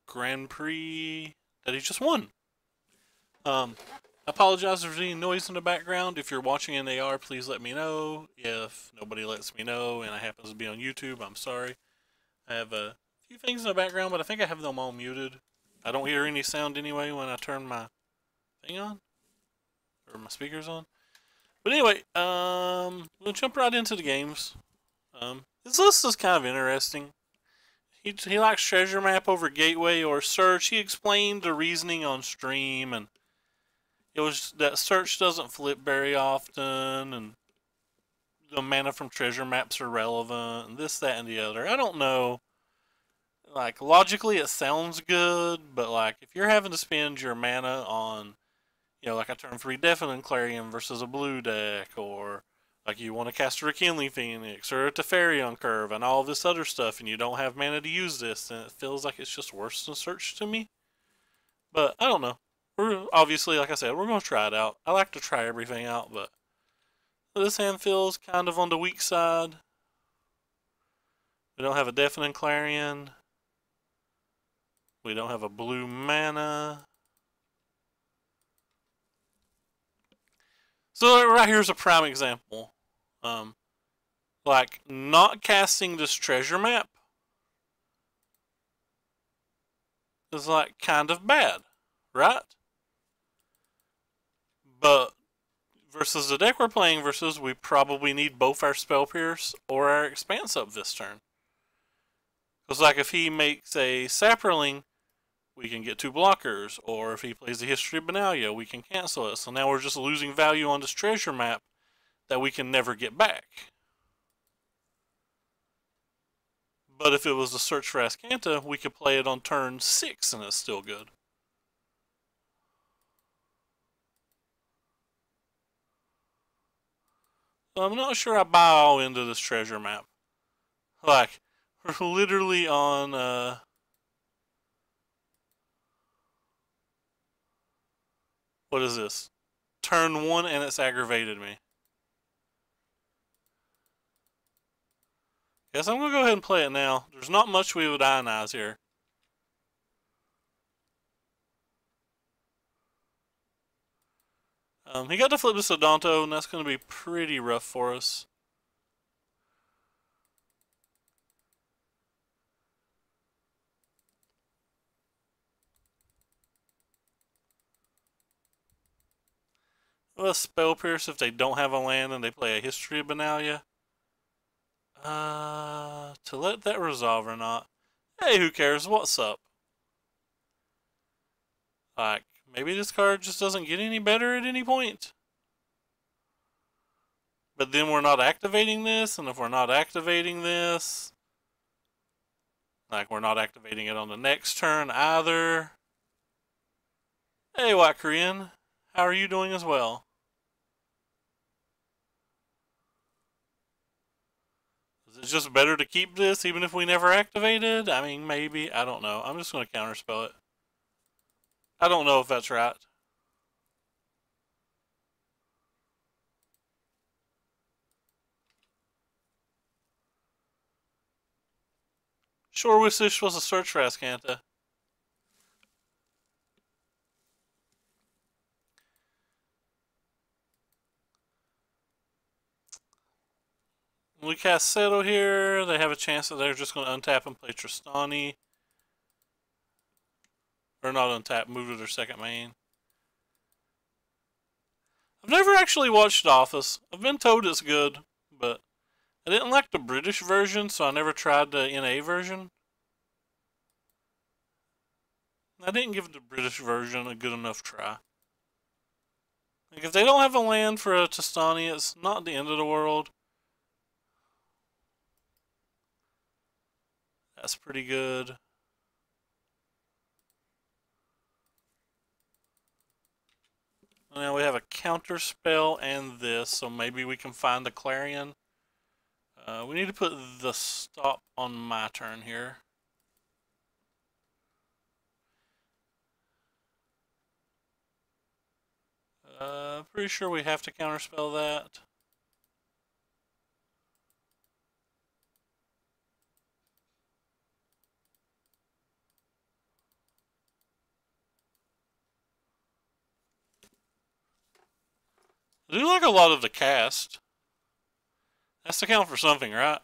Grand Prix that he just won. I apologize if there's any noise in the background. If you're watching in AR, please let me know. If nobody lets me know and it happens to be on YouTube, I'm sorry. I have a few things in the background, but I think I have them all muted. I don't hear any sound anyway when I turn my thing on, or my speakers on. But anyway, we'll jump right into the games. This list is kind of interesting. He likes treasure map over gateway or search. He explained the reasoning on stream, and it was that search doesn't flip very often, and the mana from treasure maps are relevant, and this, that, and the other. I don't know. Like, logically it sounds good, but like, if you're having to spend your mana on, you know, like a turn 3 Deafening Clarion versus a blue deck, or like you want to cast a Rekinly Phoenix or a Teferi on curve and all this other stuff, and you don't have mana to use this, then it feels like it's just worse than search to me. But I don't know. We're obviously, like I said, we're gonna try it out. I like to try everything out, but this hand feels kind of on the weak side. We don't have a Deafening Clarion. We don't have a blue mana. So right here's a prime example. Like, not casting this treasure map is like kind of bad, right? But versus the deck we're playing versus, we probably need both our Spell Pierce or our Expanse up this turn. Because like if he makes a Saproling, we can get 2 blockers, or if he plays the History of Benalia, we can cancel it. So now we're just losing value on this treasure map that we can never get back. But if it was a Search for Azcanta, we could play it on turn 6 and it's still good. So I'm not sure I buy all into this treasure map. Like, we're literally on, what is this? Turn 1 and it's aggravated me. Guess I'm going to go ahead and play it now. There's not much we would ionize here. He got to flip this Odonto, and that's going to be pretty rough for us. Well, Spell Pierce if they don't have a land and they play a History of Benalia. To let that resolve or not. Hey, who cares? What's up? Like, maybe this card just doesn't get any better at any point. But then we're not activating this, and if we're not activating this, like we're not activating it on the next turn either. Hey, White Korean, how are you doing as well? Is it just better to keep this even if we never activated? I mean, maybe. I don't know. I'm just going to counterspell it. I don't know if that's right. Sure wish this was a Search for Azcanta. When we cast Settle here, they have a chance that they're just going to untap and play Tristani. Or not untap, move to their second main. I've never actually watched Office. I've been told it's good, but I didn't like the British version, so I never tried the NA version. I didn't give the British version a good enough try. Like, if they don't have a land for a Tristani, it's not the end of the world. That's pretty good. Now we have a counter spell and this, so maybe we can find the Clarion. We need to put the stop on my turn here. Pretty sure we have to counterspell that. I do like a lot of the cast. Has to count for something, right?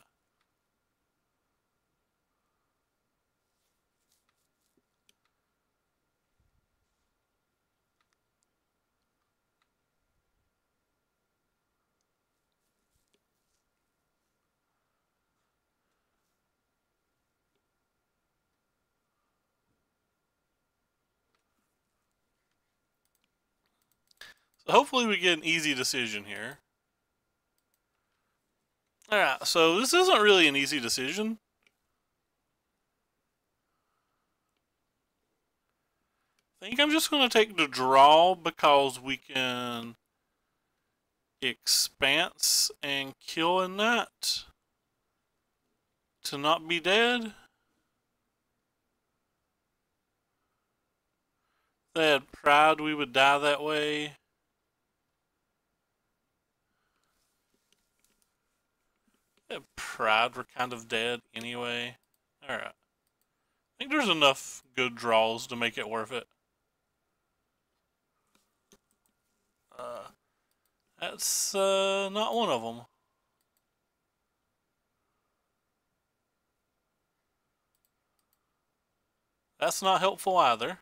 So hopefully we get an easy decision here. Alright, so this isn't really an easy decision. I think I'm just going to take the draw because we can expanse and kill in that to not be dead. If they had pride, we would die that way. If they had pride, we're kind of dead anyway. Alright. I think there's enough good draws to make it worth it. That's not one of them. That's not helpful either.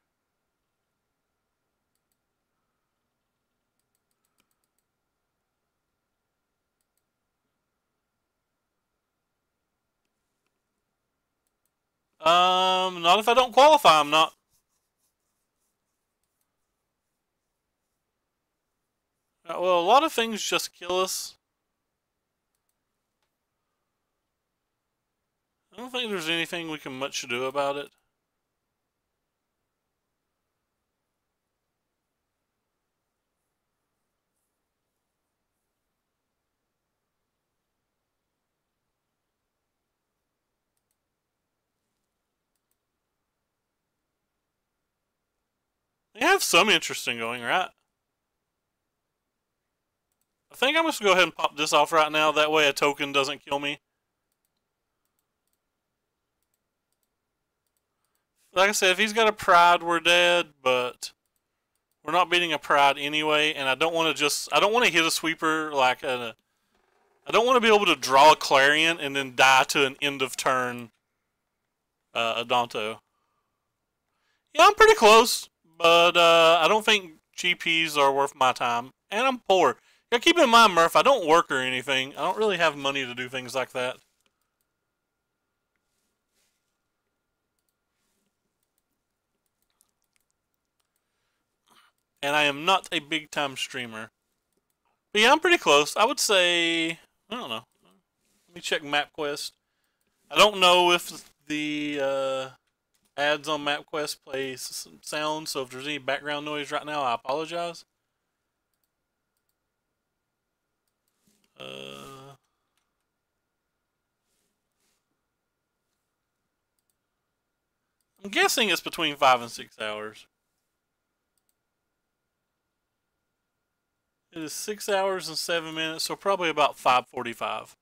Not if I don't qualify, I'm not. Well, a lot of things just kill us. I don't think there's anything we can much do about it. They have some interesting going, right? I think I'm just going to go ahead and pop this off right now. That way a token doesn't kill me. Like I said, if he's got a pride, we're dead, but we're not beating a pride anyway, and I don't want to hit a sweeper like a... I don't want to be able to draw a Clarion and then die to an end of turn Adonto. Yeah, I'm pretty close, but I don't think GPs are worth my time, and I'm poor. Yeah, keep in mind, Murph, I don't work or anything. I don't really have money to do things like that. And I am not a big-time streamer. But yeah, I'm pretty close. I would say, I don't know. Let me check MapQuest. I don't know if the ads on MapQuest play sound, so if there's any background noise right now, I apologize. I'm guessing it's between 5 and 6 hours. It is 6 hours and 7 minutes, so probably about 5:45.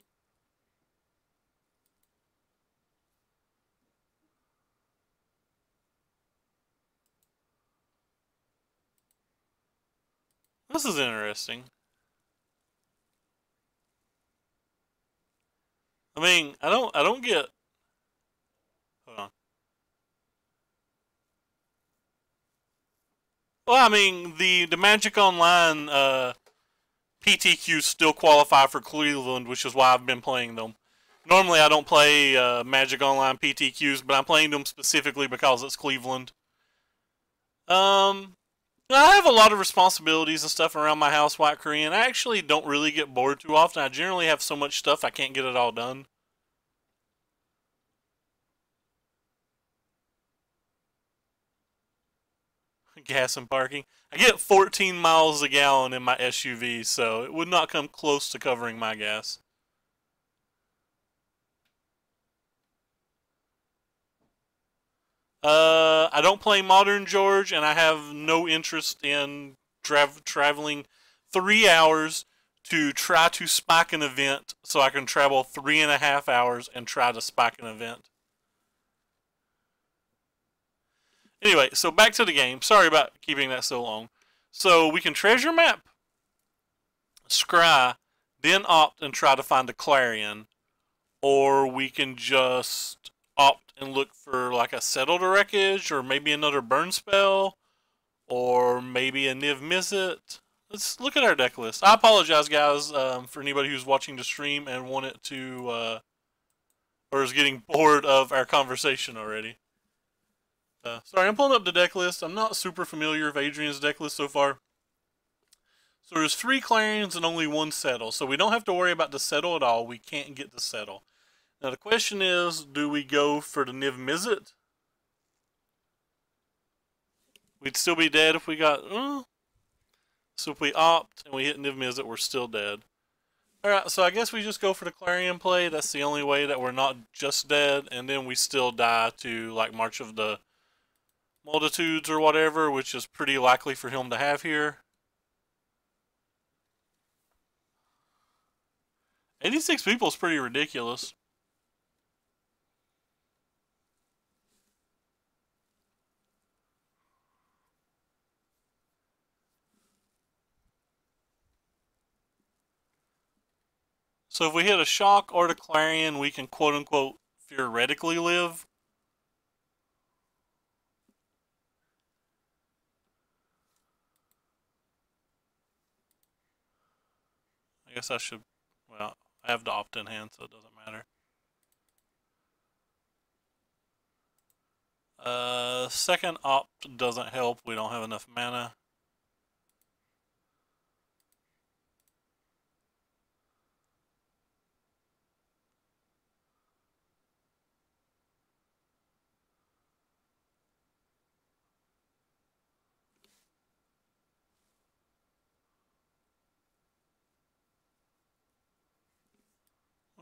This is interesting. I mean, I don't get. Hold on. Well, I mean, the Magic Online PTQs still qualify for Cleveland, which is why I've been playing them. Normally, I don't play Magic Online PTQs, but I'm playing them specifically because it's Cleveland. I have a lot of responsibilities and stuff around my house, White Korean. I actually don't really get bored too often. I generally have so much stuff I can't get it all done. Gas and parking. I get 14 miles a gallon in my SUV, so it would not come close to covering my gas. I don't play Modern George, and I have no interest in traveling 3 hours to try to spike an event so I can travel 3.5 hours and try to spike an event. Anyway, so back to the game. Sorry about keeping that so long. So we can treasure map. scry, then opt and try to find a clarion, or we can just opt and look for like a settle to wreckage, or maybe another burn spell, or maybe a Niv Mizzet. Let's look at our deck list. I apologize, guys, for anybody who's watching the stream and wanted to, or is getting bored of our conversation already. Sorry, I'm pulling up the deck list. I'm not super familiar with Adrian's deck list so far. So there's 3 Clarions and only 1 Settle. So we don't have to worry about the Settle at all. We can't get the Settle. Now the question is, do we go for the Niv Mizzet? We'd still be dead if we got... So if we opt and we hit Niv Mizzet, we're still dead. Alright, so I guess we just go for the Clarion play. That's the only way that we're not just dead. And then we still die to like March of the Multitudes or whatever, which is pretty likely for him to have here. 86 people is pretty ridiculous. So if we hit a shock or the Clarion, we can quote-unquote theoretically live. I guess I should, well, I have the opt in hand, so it doesn't matter. Second opt doesn't help. We don't have enough mana.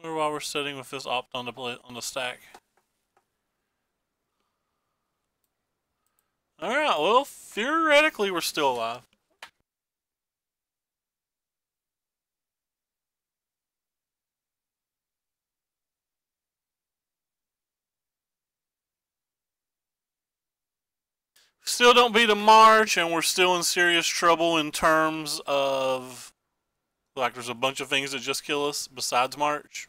Or while we're sitting with this opt on the stack. Alright, well, theoretically we're still alive. Still don't beat a March, and we're still in serious trouble in terms of, like, there's a bunch of things that just kill us besides March.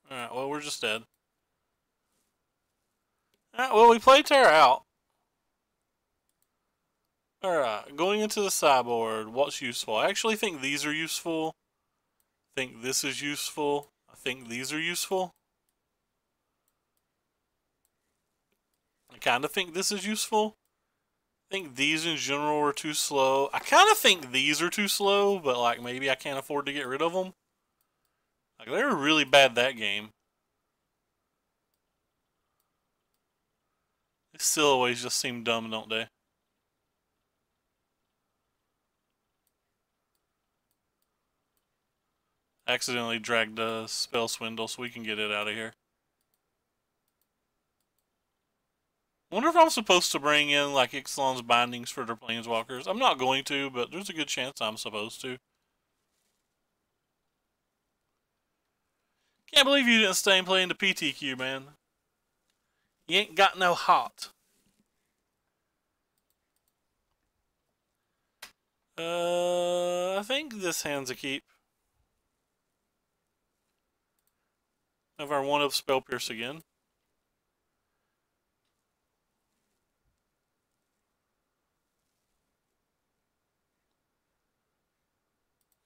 Alright, well, we're just dead. Alright, well, we played Terra out. Alright, going into the sideboard, what's useful? I actually think these are useful. I think this is useful. I think these are useful. I kind of think this is useful. I think these in general are too slow. I kind of think these are too slow, but like maybe I can't afford to get rid of them. Like they were really bad that game. They still always just seem dumb, don't they? Accidentally dragged a spell swindle, so we can get it out of here. I wonder if I'm supposed to bring in like Ixalan's bindings for their planeswalkers. I'm not going to, but there's a good chance I'm supposed to. Can't believe you didn't stay and play in the PTQ, man. You ain't got no heart. I think this hand's a keep. Have our one of Spell Pierce again.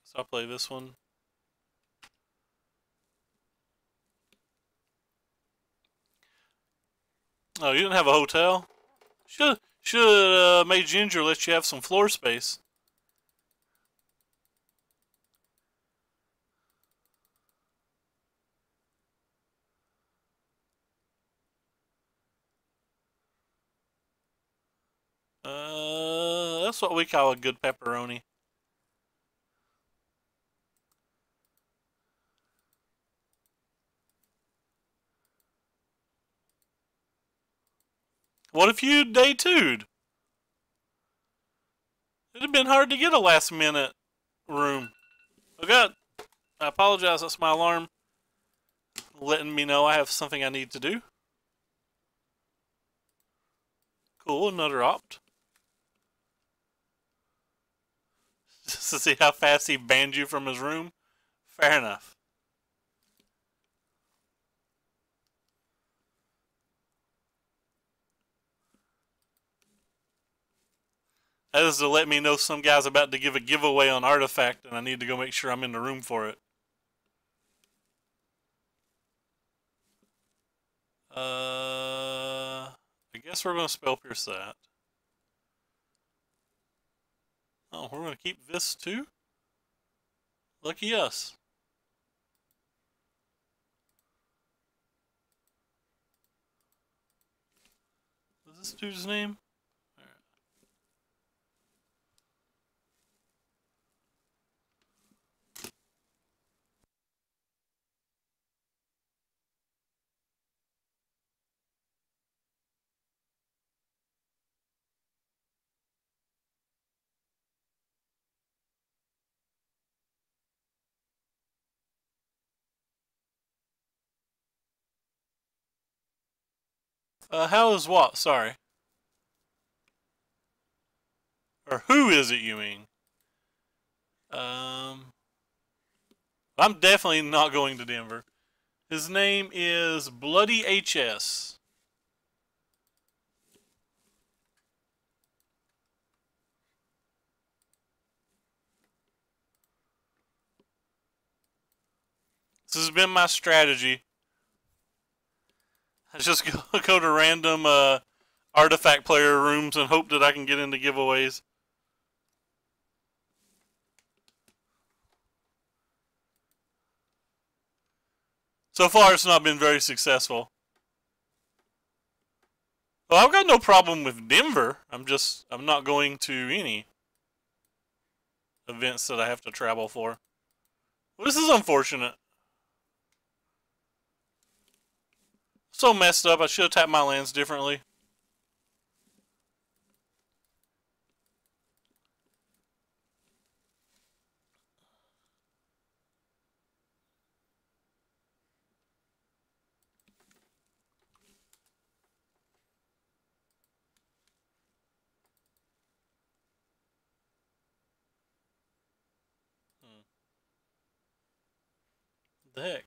So I'll play this one. Oh, you didn't have a hotel? Should made Ginger let you have some floor space. That's what we call a good pepperoni. What if you day 2'd? It'd have been hard to get a last minute room. Oh god, I apologize, that's my alarm letting me know I have something I need to do. Cool, another opt. to see how fast he banned you from his room? Fair enough. That is to let me know some guy's about to give a giveaway on Artifact and I need to go make sure I'm in the room for it. I guess we're going to spell pierce that. Oh, we're going to keep this too? Lucky us. What's this dude's name? How is what? Sorry. Or who is it, you mean? I'm definitely not going to Denver. His name is Bloody HS. This has been my strategy. I just go to random Artifact player rooms and hope that I can get into giveaways. So far, it's not been very successful. Well, I've got no problem with Denver. I'm not going to any events that I have to travel for. Well, this is unfortunate. So messed up. I should have tapped my lands differently. What the heck?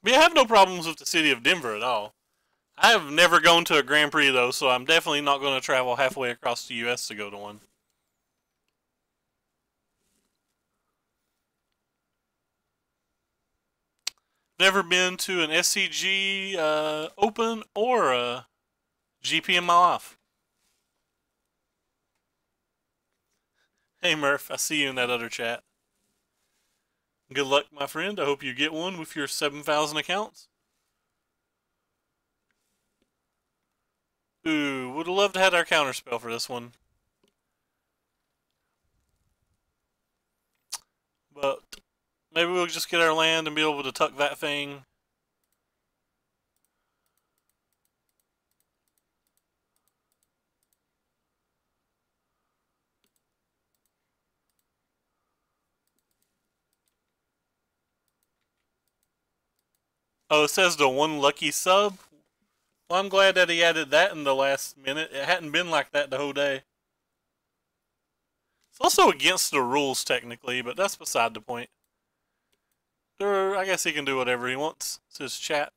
But yeah, I have no problems with the city of Denver at all. I have never gone to a Grand Prix though, so I'm definitely not going to travel halfway across the U.S. to go to one. Never been to an SCG Open or a GP in my life. Hey Murph, I see you in that other chat. Good luck, my friend. I hope you get one with your 7,000 accounts. Ooh, would have loved to have our counterspell for this one. But maybe we'll just get our land and be able to tuck that thing. Oh, it says the one lucky sub. Well, I'm glad that he added that in the last minute. It hadn't been like that the whole day. It's also against the rules, technically, but that's beside the point. I guess he can do whatever he wants. It's his chat.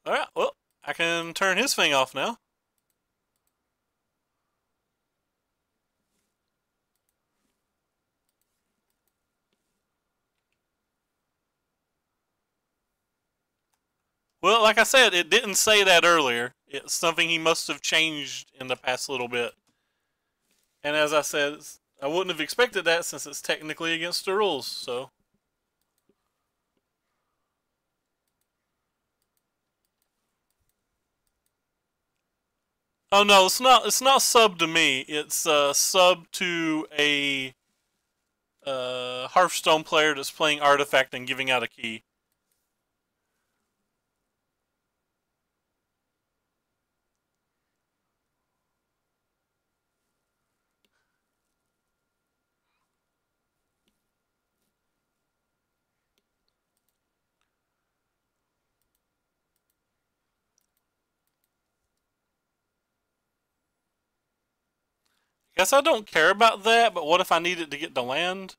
Alright, well, I can turn his thing off now. Well, like I said, it didn't say that earlier. It's something he must have changed in the past little bit. And as I said, I wouldn't have expected that since it's technically against the rules, so. Oh no, it's not sub to me. It's sub to a Hearthstone player that's playing Artifact and giving out a key. Guess I don't care about that, but what if I need it to get to land?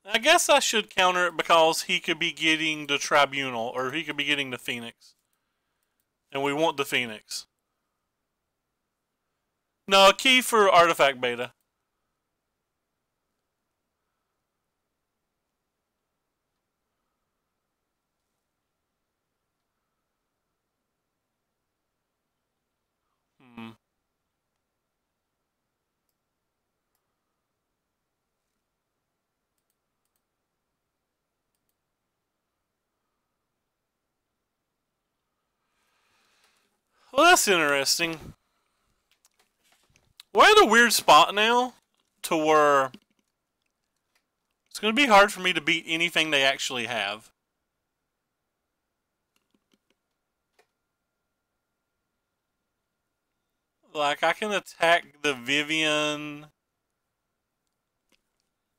I guess I should counter it because he could be getting the Tribunal, or he could be getting the Phoenix. And we want the Phoenix. No, a key for Artifact Beta. Hmm. Well, that's interesting. We're at a weird spot now to where it's going to be hard for me to beat anything they actually have. Like, I can attack the Vivian.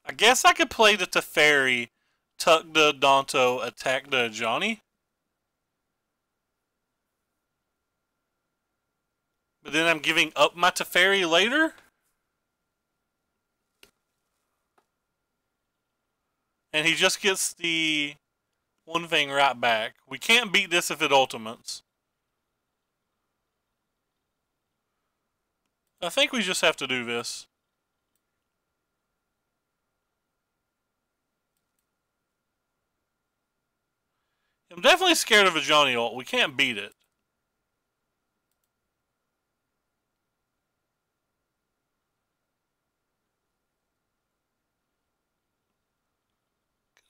I guess I could play the Teferi, tuck the Danto, attack the Johnny. But then I'm giving up my Teferi later? And he just gets the one thing right back. We can't beat this if it ultimates. I think we just have to do this. I'm definitely scared of a Johnny ult. We can't beat it.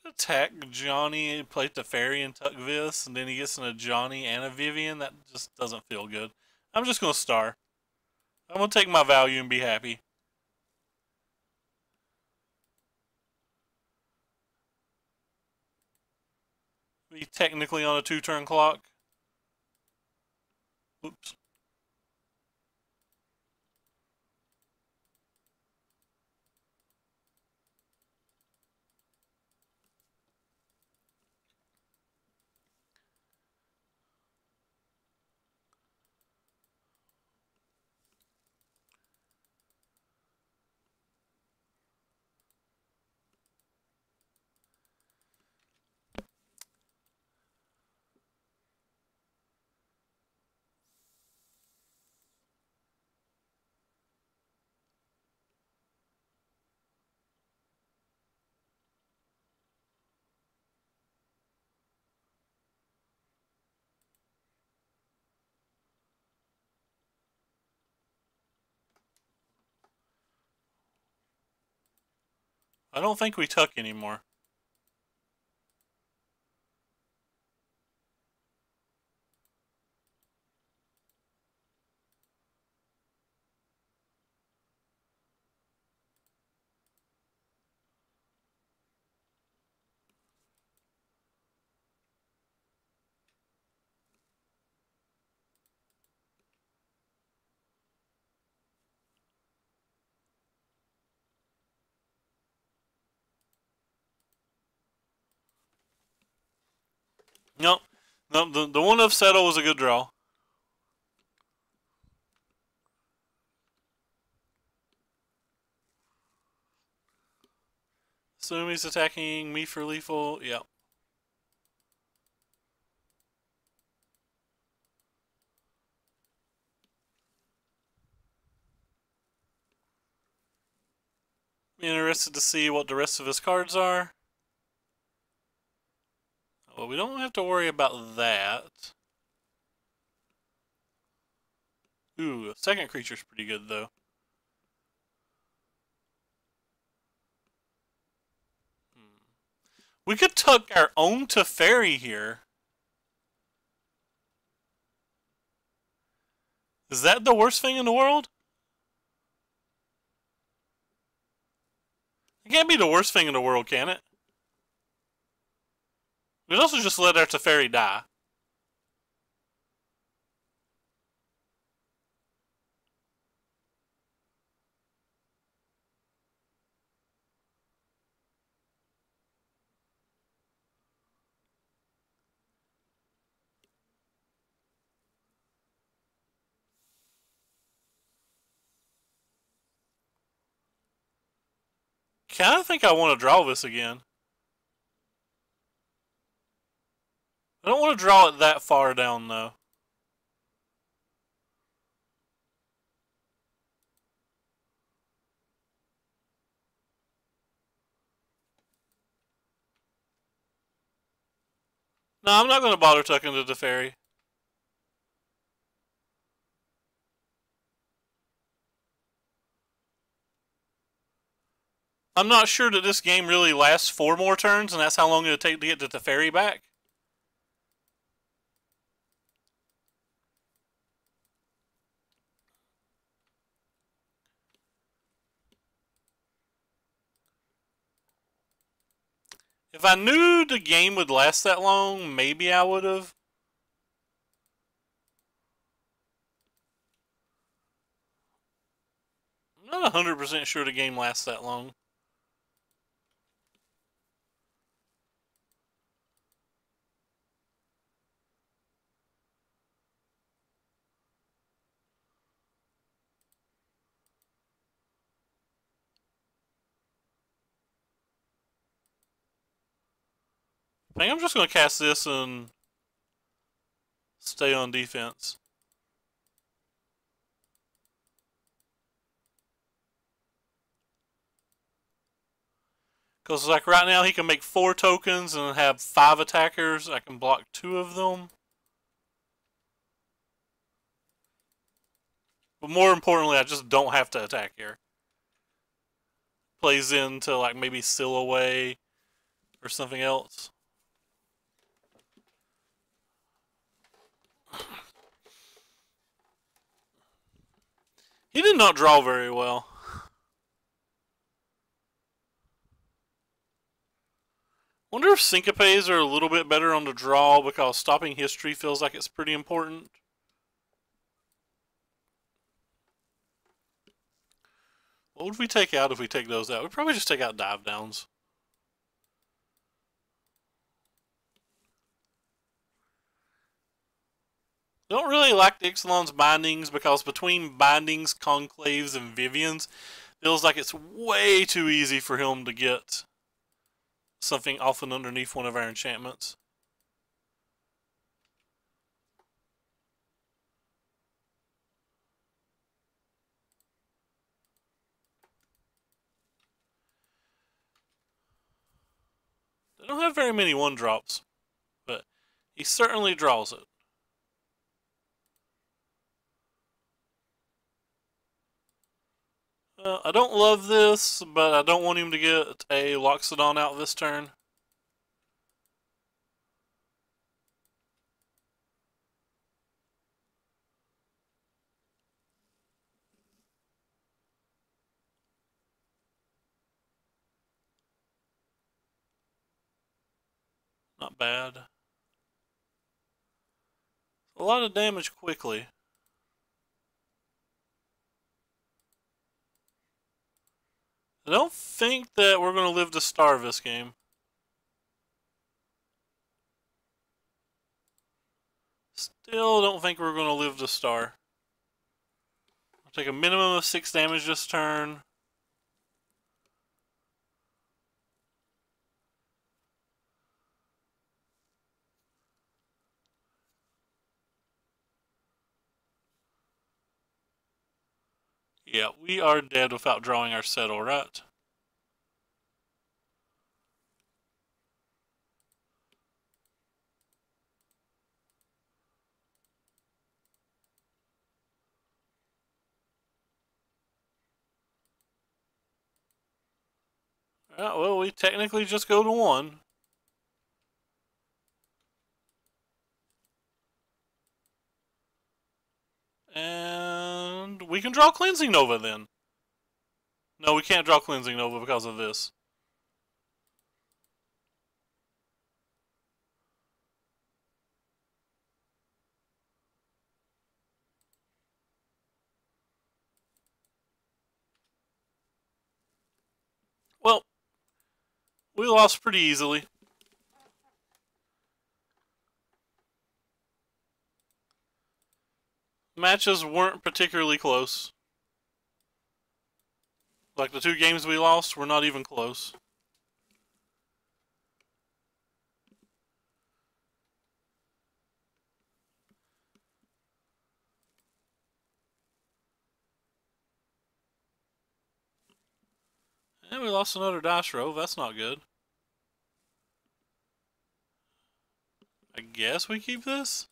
Attack Johnny, play Teferi and tuck this, and then he gets in a Johnny and a Vivian. That just doesn't feel good. I'm just going to star. I'm going to take my value and be happy. Be technically on a 2-turn clock. Oops. I don't think we tuck anymore. Nope. Nope. The one of Settle was a good draw. Assume he's attacking me for lethal. Yep. Interested to see what the rest of his cards are. Well, we don't have to worry about that. Ooh, second creature's pretty good, though. We could tuck our own Teferi here. Is that the worst thing in the world? It can't be the worst thing in the world, can it? We could also just let our Teferi die. kind of think I want to draw this again. I don't want to draw it that far down, though. No, I'm not going to bother tucking to the ferry. I'm not sure that this game really lasts 4 more turns, and that's how long it'll take to get to the ferry back. If I knew the game would last that long, maybe I would have. I'm not 100% sure the game lasts that long. I think I'm just going to cast this and stay on defense. Because like right now he can make 4 tokens and have 5 attackers. I can block 2 of them. But more importantly, I just don't have to attack here. Plays into like maybe Seal Away or something else. He did not draw very well. Wonder if Syncopes are a little bit better on the draw because stopping history feels like it's pretty important. What would we take out if we take those out? We'd probably just take out dive downs. Don't really like the Ixalan's bindings because between bindings, conclaves, and Vivians, feels like it's way too easy for him to get something off and underneath one of our enchantments. They don't have very many 1-drops, but he certainly draws it. I don't love this, but I don't want him to get a Loxodon out this turn. Not bad. A lot of damage quickly. I don't think that we're going to live to starve this game. Still don't think we're going to live to star. I'll take a minimum of 6 damage this turn. Yeah, we are dead without drawing our settle, right? Well, we technically just go to 1. And we can draw Cleansing Nova then. No, we can't draw Cleansing Nova because of this. Well, we lost pretty easily. Matches weren't particularly close. Like the 2 games we lost, we're not even close. And we lost another dice roll. That's not good. I guess we keep this?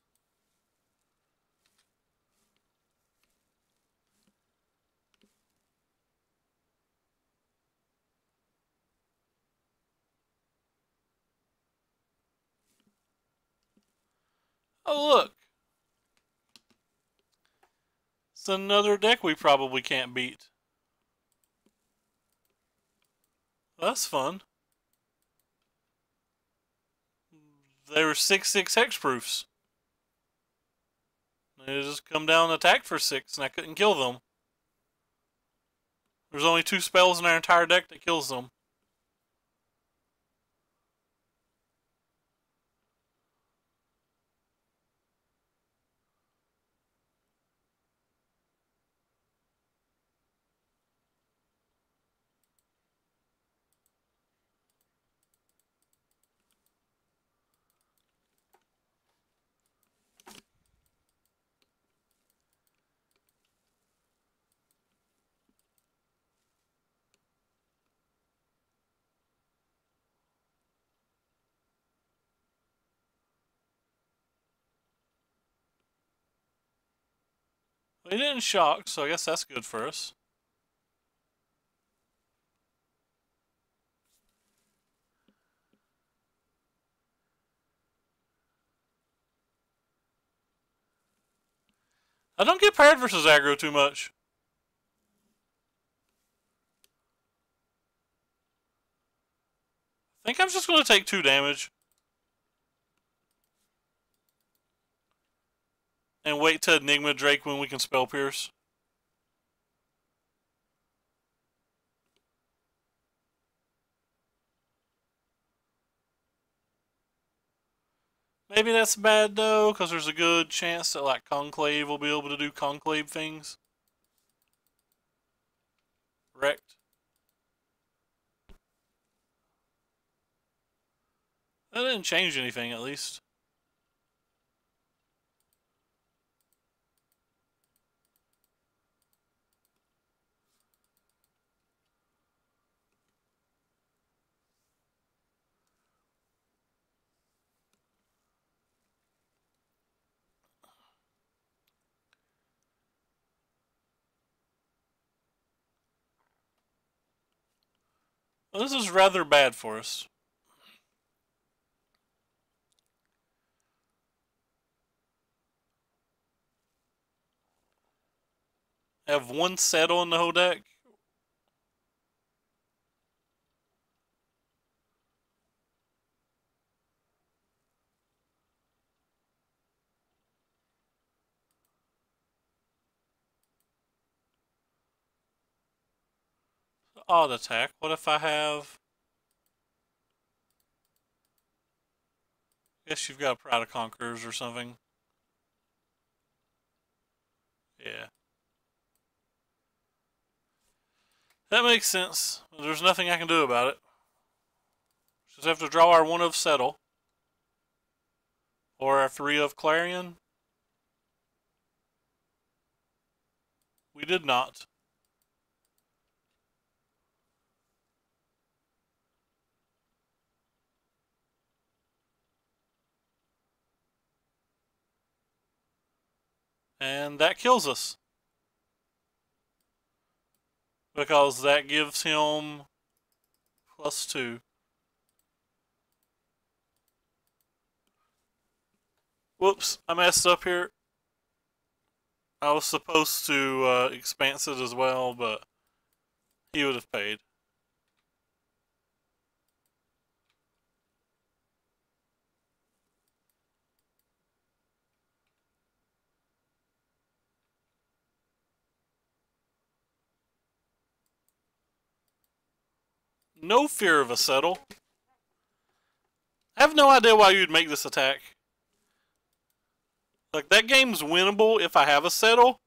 Oh, look. It's another deck we probably can't beat. That's fun. They were 6/6 hexproofs. They just come down and attack for 6, and I couldn't kill them. There's only 2 spells in our entire deck that kills them. They didn't shock, so I guess that's good for us. I don't get paired versus aggro too much. I think I'm just going to take 2 damage. And wait to Enigma Drake when we can spell pierce. Maybe that's bad though, because there's a good chance that like Conclave will be able to do Conclave things. Wrecked. That didn't change anything at least. Well, this is rather bad for us. I have 1 settle in the whole deck. Odd attack. What if I have... I guess you've got a Pride of Conquerors or something. Yeah. That makes sense. There's nothing I can do about it. Just have to draw our 1 of Settle. Or our 3 of Clarion. We did not. And that kills us. Because that gives him +2. Whoops, I messed up here. I was supposed to expanse it as well, but he would have paid. No fear of a settle. I have no idea why you'd make this attack. Like, that game's winnable if I have a settle.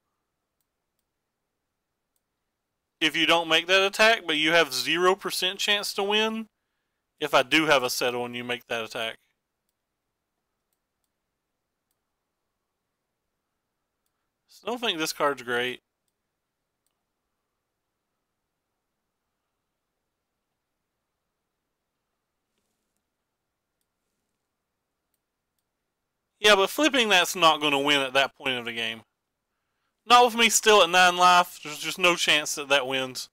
if you don't make that attack, but you have 0% chance to win if I do have a settle and you make that attack. So I don't think this card's great. Yeah, but flipping that's not going to win at that point of the game. Not with me still at 9 life. There's just no chance that that wins.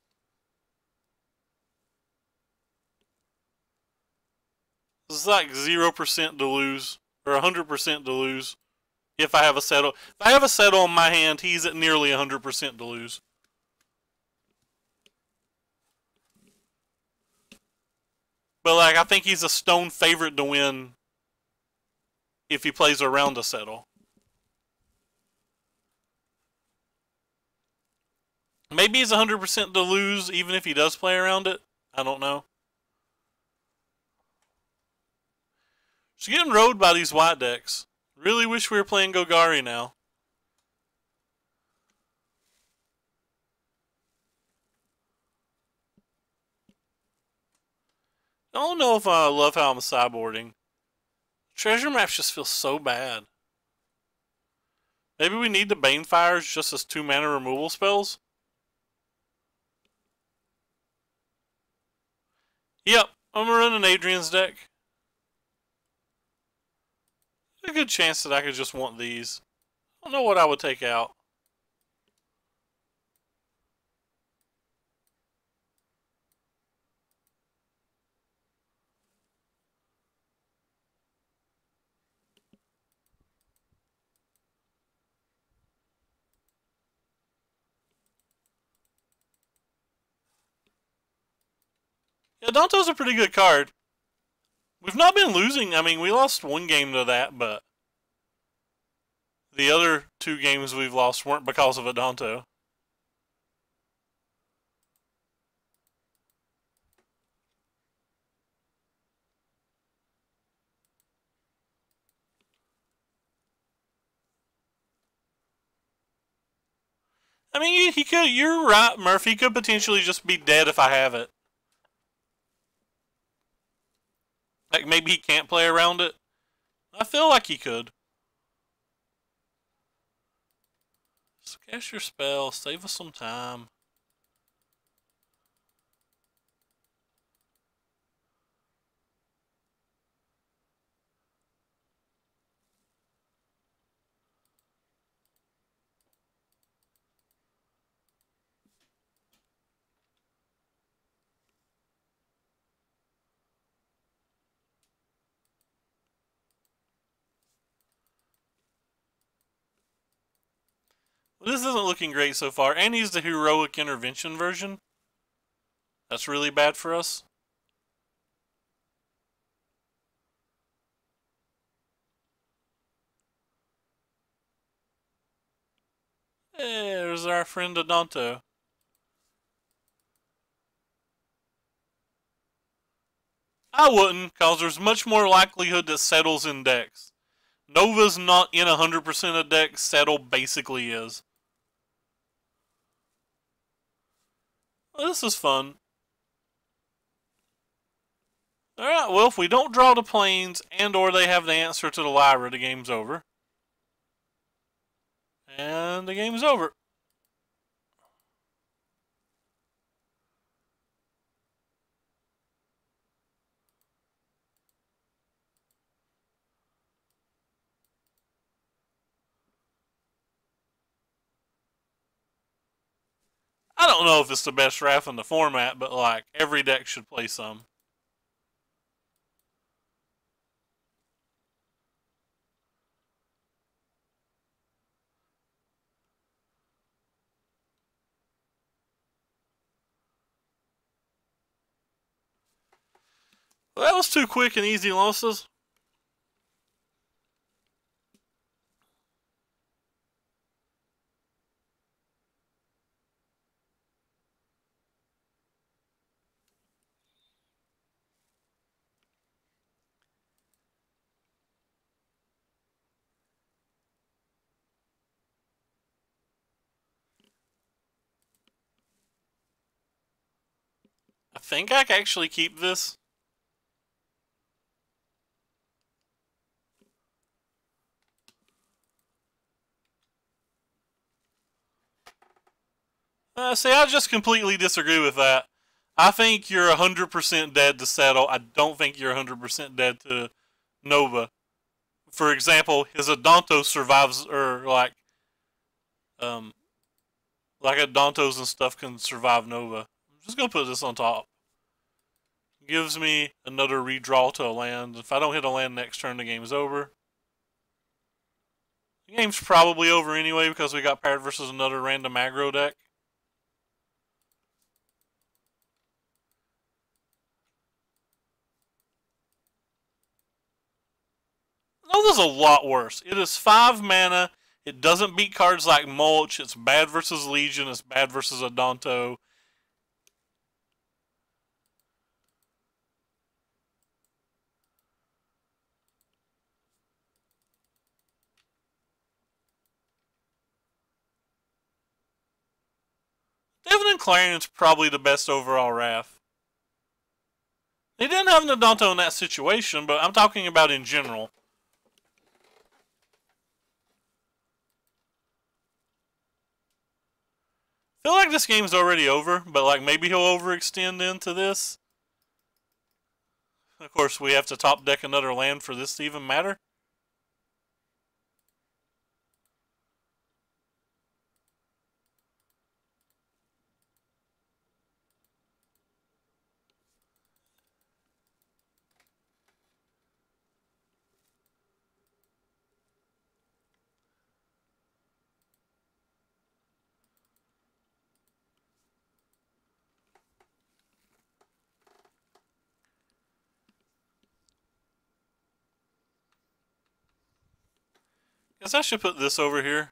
It's like 0% to lose, or 100% to lose. If I have a settle. If I have a settle in my hand, he's at nearly 100% to lose. But like, I think he's a stone favorite to win if he plays around a settle. Maybe he's 100% to lose even if he does play around it. I don't know. Just getting rode by these white decks. Really wish we were playing Gogari now. I don't know if I love how I'm sideboarding. Treasure maps just feel so bad. Maybe we need the Banefires just as 2 mana removal spells? Yep, I'm gonna run an Adrian's deck. There's a good chance that I could just want these. I don't know what I would take out. Yeah, Danto's a pretty good card. We've not been losing. I mean, we lost 1 game to that, but the other 2 games we've lost weren't because of a Danto. I mean, he could. You're right, Murph. He could potentially just be dead if I have it. Like, maybe he can't play around it. I feel like he could. So cast your spell. Save us some time. This isn't looking great so far. And he's the heroic intervention version. That's really bad for us. There's our friend Adonto. I wouldn't, cause there's much more likelihood that settles in decks. Nova's not in 100% of decks. Settle basically is. Well, this is fun. Alright, well, if we don't draw the planes and or they have the answer to the Lyra, the game's over. And the game's over. I don't know if it's the best draft in the format, but like, every deck should play some. Well, that was 2 quick and easy losses. think I can actually keep this. See, I just completely disagree with that. I think you're 100% dead to Settle. I don't think you're 100% dead to Nova. For example, his Adonto survives, or um, like Adontos and stuff can survive Nova. I'm just gonna put this on top. Gives me another redraw to a land. If I don't hit a land next turn, the game's over. The game's probably over anyway because we got paired versus another random aggro deck. No, this is a lot worse. It is 5 mana. It doesn't beat cards like Mulch. It's bad versus Legion. It's bad versus Adonto. Devin and Clarion's probably the best overall Wrath. They didn't have an Adonto in that situation, but I'm talking about in general. I feel like this game's already over, but like maybe he'll overextend into this. Of course, we have to top deck another land for this to even matter. Guess I should put this over here.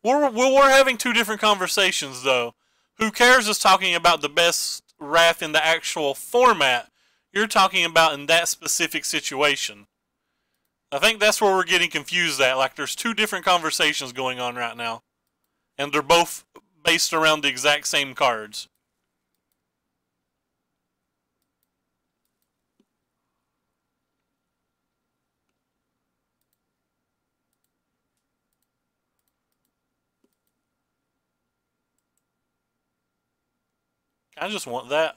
We're having two different conversations, though. Who Cares is talking about the best Wrath in the actual format. You're talking about in that specific situation. I think that's where we're getting confused at. Like, there's two different conversations going on right now. And they're both based around the exact same cards. I just want that.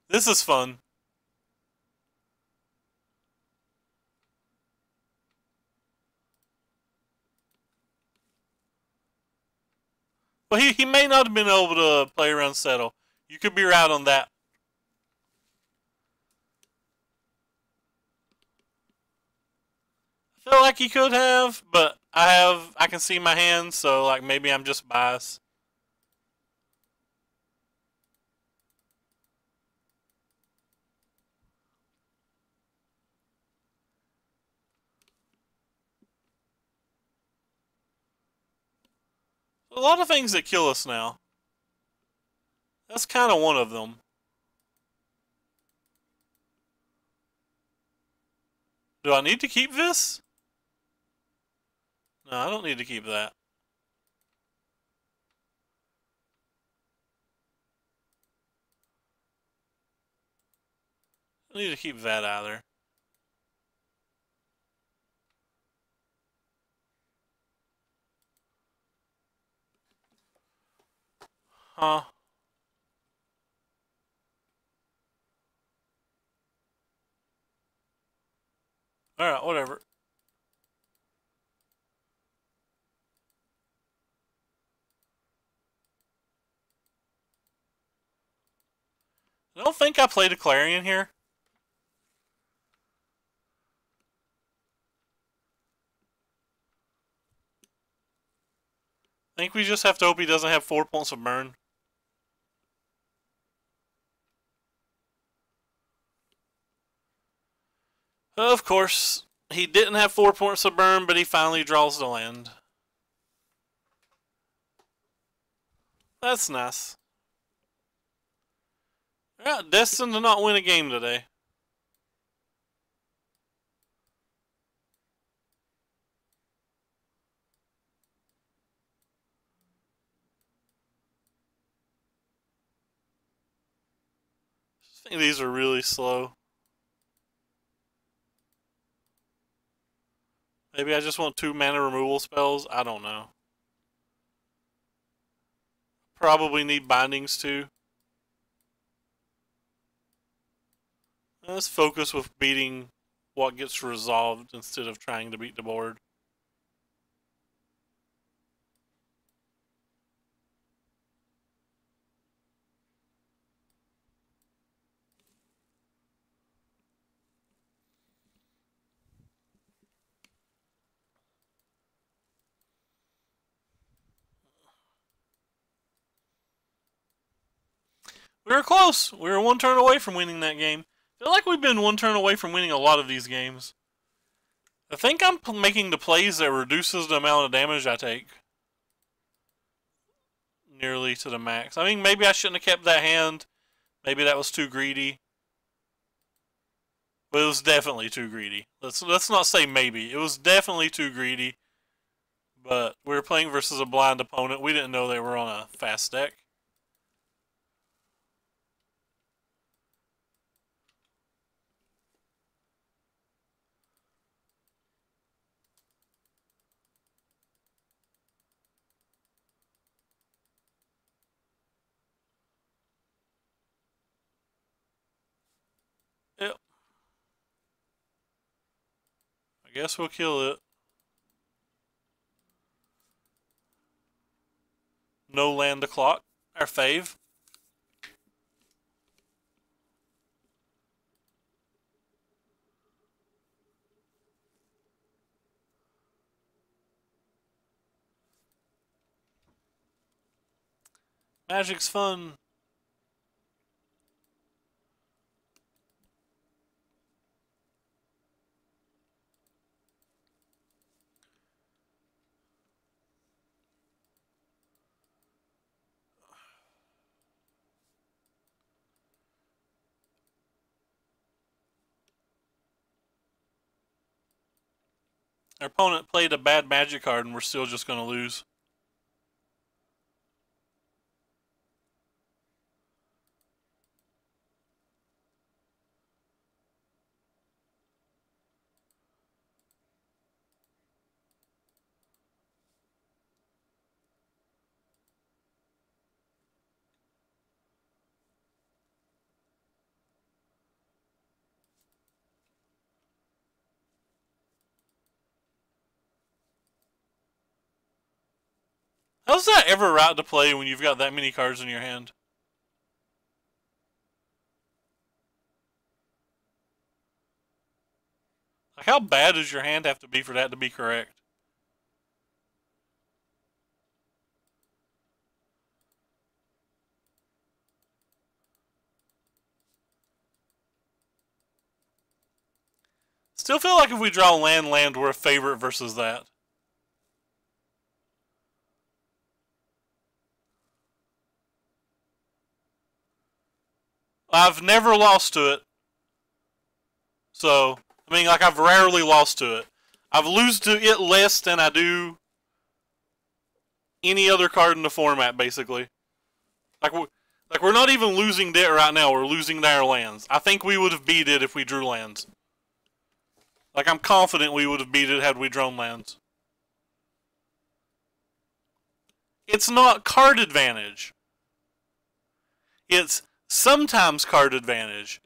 This is fun. But he may not have been able to play around Settle. You could be right on that. I feel like he could have, but I can see my hand, so like maybe I'm just biased. A lot of things that kill us now. That's kind of one of them. Do I need to keep this? No, I don't need to keep that. I don't need to keep that either. Huh. Alright, whatever. I don't think I played a Clarion here. I think we just have to hope he doesn't have 4 points of burn. Of course, he didn't have 4 points of burn, but he finally draws the land. That's nice. Yeah, destined to not win a game today. I think these are really slow. Maybe I just want 2 mana removal spells. I don't know. Probably need bindings too. Let's focus with beating what gets resolved instead of trying to beat the board. We were close. We were 1 turn away from winning that game. I feel like we've been 1 turn away from winning a lot of these games. I think I'm making the plays that reduces the amount of damage I take. Nearly to the max. I mean, maybe I shouldn't have kept that hand. Maybe that was too greedy. But it was definitely too greedy. Let's not say maybe. It was definitely too greedy. But we were playing versus a blind opponent. We didn't know they were on a fast deck. Yep. I guess we'll kill it. No land the clock. Our fave. Magic's fun. Our opponent played a bad magic card and we're still just going to lose. How's that ever right to play when you've got that many cards in your hand? Like, how bad does your hand have to be for that to be correct? Still feel like if we draw land, we're a favorite versus that. I've never lost to it. So, I mean, like, I've rarely lost to it. I've lost to it less than I do any other card in the format, basically. Like we're not even losing to it right now. We're losing to our lands. I think we would have beat it if we drew lands. Like, I'm confident we would have beat it had we drawn lands. It's not card advantage. It's sometimes card advantage.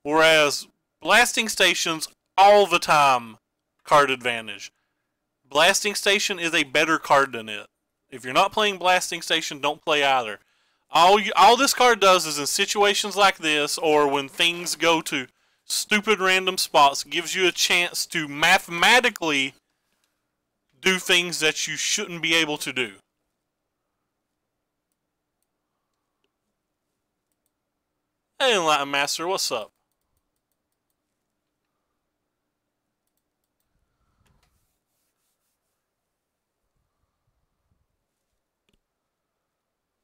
Whereas Blasting Station's all the time card advantage. Blasting Station is a better card than it. If you're not playing Blasting Station, don't play either. All this card does is in situations like this, or when things go to stupid random spots, gives you a chance to mathematically do things that you shouldn't be able to do. Hey, Enlightened Master, what's up?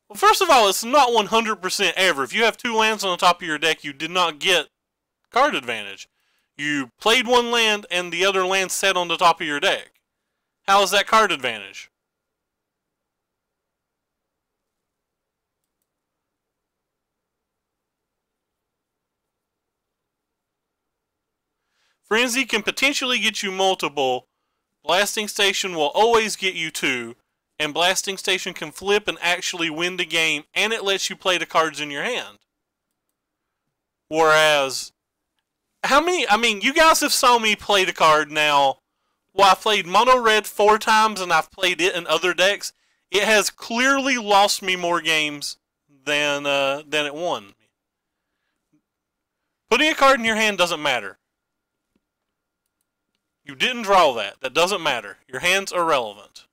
Well, first of all, it's not 100% ever. If you have 2 lands on the top of your deck, you did not get card advantage. You played 1 land and the other land sat on the top of your deck. How is that card advantage? Frenzy can potentially get you multiple. Blasting Station will always get you 2. And Blasting Station can flip and actually win the game, and it lets you play the cards in your hand. Whereas, you guys have saw me play the card now. Well, I played Mono Red 4 times, and I've played it in other decks. It has clearly lost me more games than it won. Putting a card in your hand doesn't matter. You didn't draw that. That doesn't matter. Your hand's irrelevant.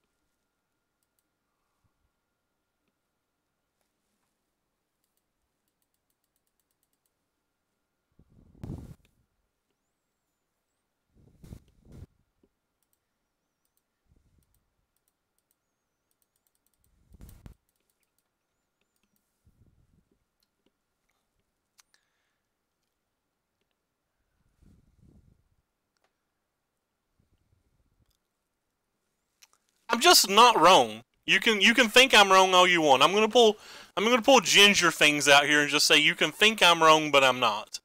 I'm just not wrong. You can think I'm wrong all you want. I'm gonna pull ginger things out here and just say you can think I'm wrong, but I'm not.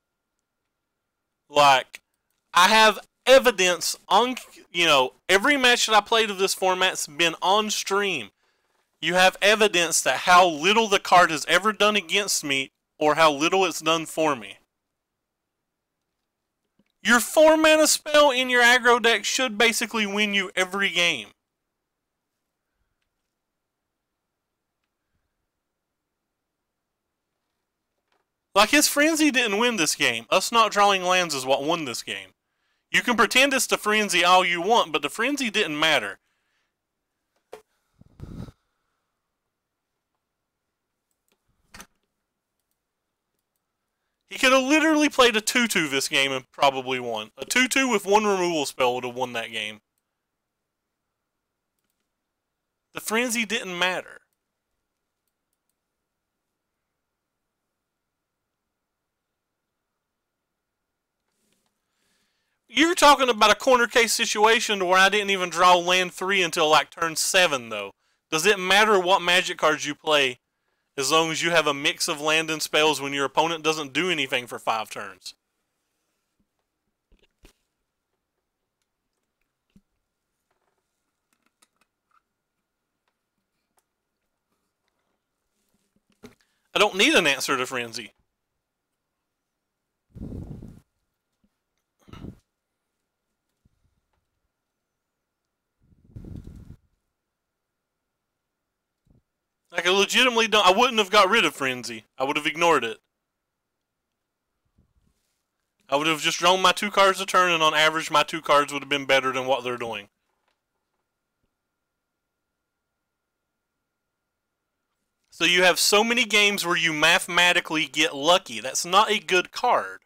Like, I have evidence on, every match that I played of this format's been on stream. You have evidence that how little the card has ever done against me or how little it's done for me. Your 4-mana spell in your aggro deck should basically win you every game. Like, his Frenzy didn't win this game. Us not drawing lands is what won this game. You can pretend it's the Frenzy all you want, but the Frenzy didn't matter. He could have literally played a 2-2 this game and probably won. A 2-2 with 1 removal spell would have won that game. The Frenzy didn't matter. You're talking about a corner case situation where I didn't even draw land 3 until like turn 7, though. Does it matter what magic cards you play as long as you have a mix of land and spells when your opponent doesn't do anything for 5 turns? I don't need an answer to Frenzy. Like, I legitimately don't. I wouldn't have got rid of Frenzy. I would have ignored it. I would have just drawn my 2 cards a turn, and on average, my 2 cards would have been better than what they're doing. So you have so many games where you mathematically get lucky. That's not a good card.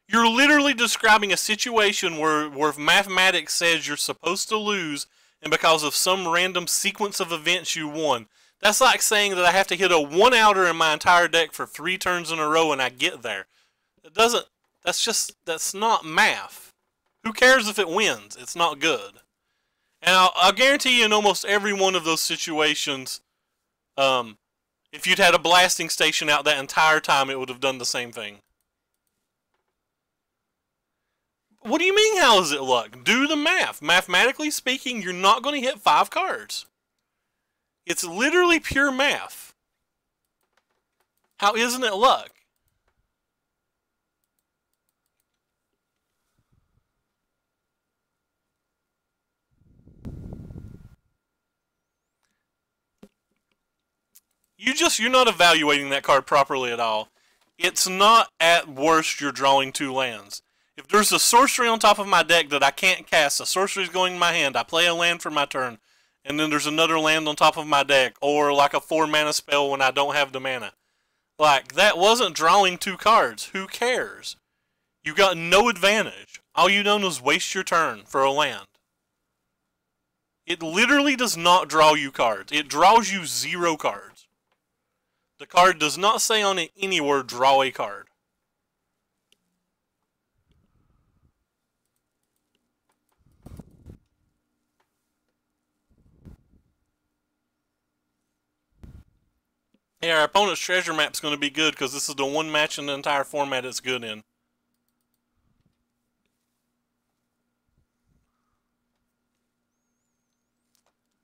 You're literally describing a situation where mathematics says you're supposed to lose, and because of some random sequence of events you won. That's like saying that I have to hit a 1-outer in my entire deck for 3 turns in a row and I get there. It doesn't, that's not math. Who cares if it wins? It's not good. And I'll guarantee you in almost every one of those situations, if you'd had a blasting station out that entire time, it would have done the same thing. What do you mean, how is it luck? Do the math. Mathematically speaking, you're not going to hit 5 cards. It's literally pure math. How isn't it luck? You're not evaluating that card properly at all. It's not at worst you're drawing 2 lands. If there's a sorcery on top of my deck that I can't cast, a sorcery's going in my hand, I play a land for my turn, and then there's another land on top of my deck, or like a 4-mana spell when I don't have the mana. Like, that wasn't drawing 2 cards. Who cares? You got no advantage. All you done was waste your turn for a land. It literally does not draw you cards. It draws you 0 cards. The card does not say on it anywhere, draw a card. Yeah, our opponent's treasure map's going to be good because this is the one match in the entire format it's good in.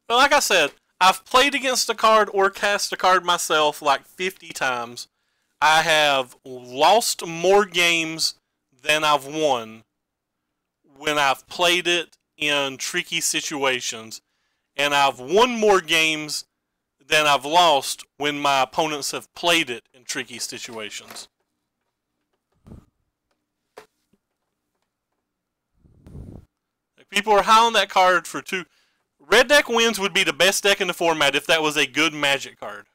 But like I said, I've played against a card or cast a card myself like 50 times. I have lost more games than I've won when I've played it in tricky situations. And I've won more games than I've lost when my opponents have played it in tricky situations. People are high on that card for 2. Red deck wins would be the best deck in the format if that was a good Magic card.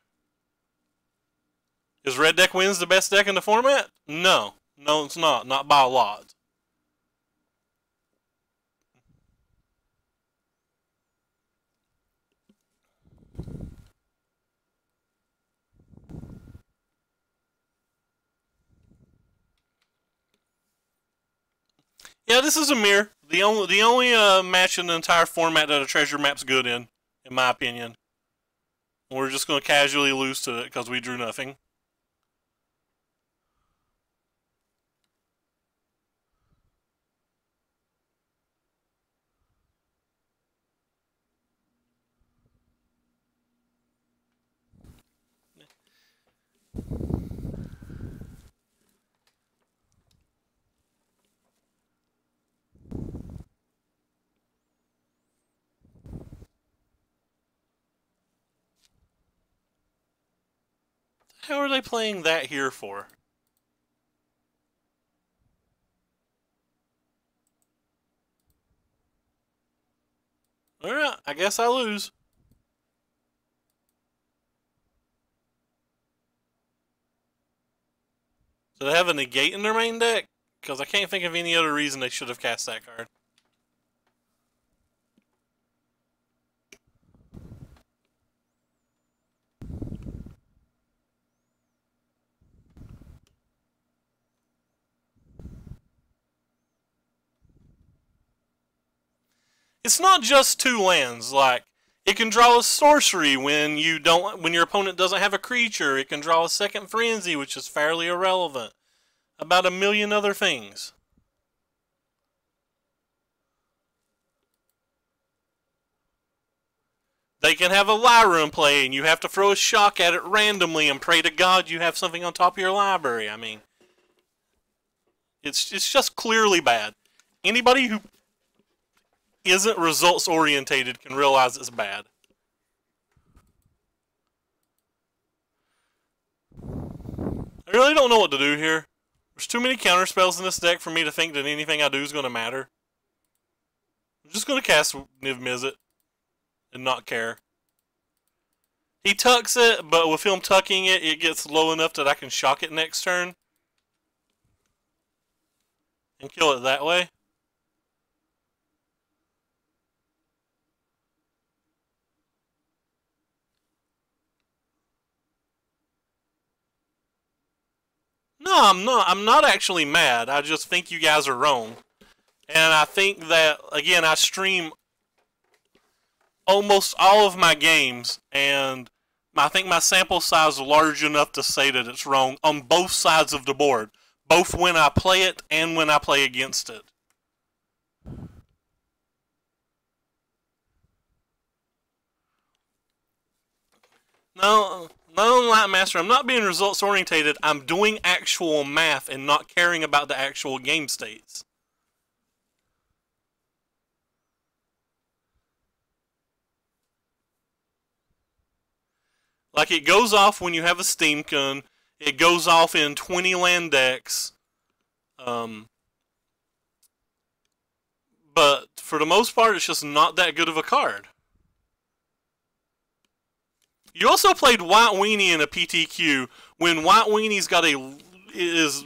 Is Red deck wins the best deck in the format? No. No, it's not. Not by a lot. Yeah, this is a mirror. The only match in the entire format that a treasure map's good in my opinion. We're just going to casually lose to it because we drew nothing. How are they playing that here for? Alright, I guess I lose. Do they have a negate in their main deck? Because I can't think of any other reason they should have cast that card. It's not just 2 lands. Like, it can draw a sorcery when your opponent doesn't have a creature. It can draw a second frenzy, which is fairly irrelevant. About a million other things. They can have a Lyra in play, and you have to throw a shock at it randomly and pray to God you have something on top of your library. I mean, it's just clearly bad. Anybody who isn't results orientated can realize it's bad. I really don't know what to do here. There's too many counter spells in this deck for me to think that anything I do is going to matter. I'm just going to cast Niv Mizzet and not care. He tucks it, but with him tucking it, it gets low enough that I can shock it next turn and kill it that way. No, I'm not. I'm not actually mad. I just think you guys are wrong. And I think that, again, I stream almost all of my games, and I think my sample size is large enough to say that it's wrong on both sides of the board. Both when I play it and when I play against it. No, Light Master, I'm not being results orientated. I'm doing actual math and not caring about the actual game states. Like, it goes off when you have a Steamkun. It goes off in 20 land decks. But for the most part, it's just not that good of a card. You also played White Weenie in a PTQ when White Weenie's got is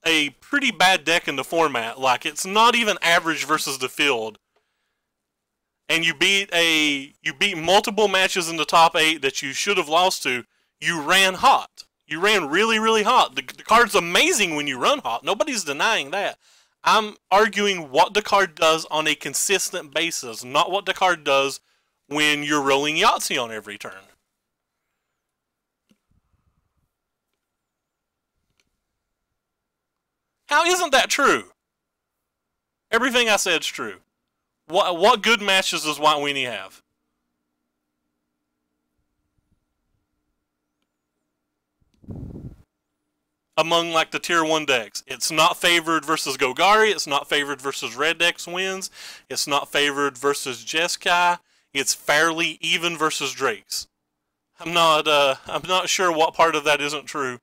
a pretty bad deck in the format. Like, it's not even average versus the field. and you beat multiple matches in the top 8 that you should have lost to, you ran hot. You ran really, really hot. The card's amazing when you run hot. Nobody's denying that. I'm arguing what the card does on a consistent basis, not what the card does when you're rolling Yahtzee on every turn. How isn't that true? Everything I said is true. What good matches does White Weenie have? Among like the tier 1 decks, it's not favored versus Gogari, it's not favored versus Red Dex Wins, it's not favored versus Jeskai, it's fairly even versus Drakes. I'm not sure what part of that isn't true.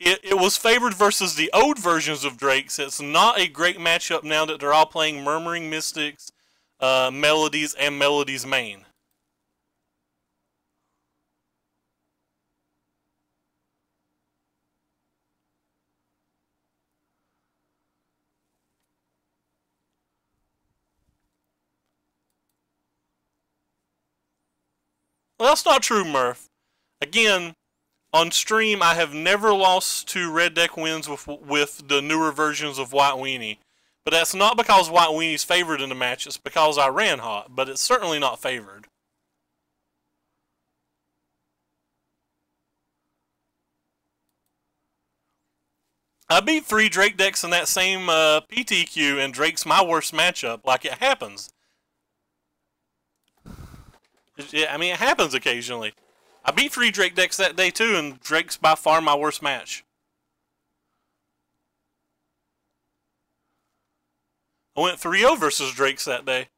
It was favored versus the old versions of Drakes. It's not a great matchup now that they're all playing Murmuring Mystics, Melodies, and Melodies main. Well, that's not true, Murph. Again, on stream, I have never lost to Red Deck Wins with the newer versions of White Weenie. But that's not because White Weenie's favored in the match, it's because I ran hot, but it's certainly not favored. I beat 3 Drake decks in that same PTQ, and Drake's my worst matchup. Like, it happens. I mean, it happens occasionally. I beat 3 Drake decks that day too, and Drake's by far my worst match. I went 3-0 versus Drake's that day.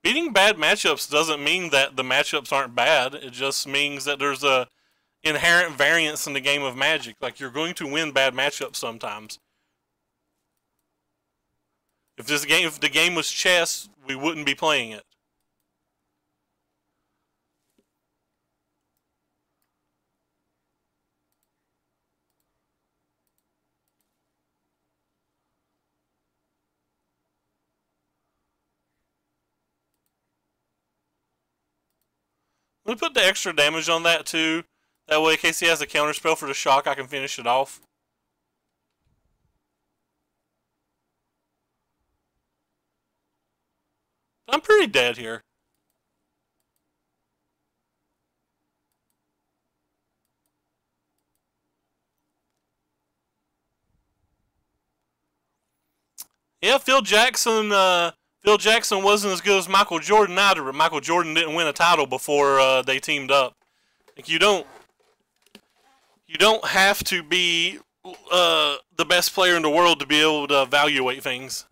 Beating bad matchups doesn't mean that the matchups aren't bad. It just means that there's a inherent variance in the game of Magic. Like, you're going to win bad matchups sometimes. If the game was chess, we wouldn't be playing it. I'm going to put the extra damage on that too. That way, in case he has a counterspell for the shock, I can finish it off. I'm pretty dead here. Yeah, Phil Jackson wasn't as good as Michael Jordan either, but Michael Jordan didn't win a title before they teamed up. Like, you don't have to be the best player in the world to be able to evaluate things.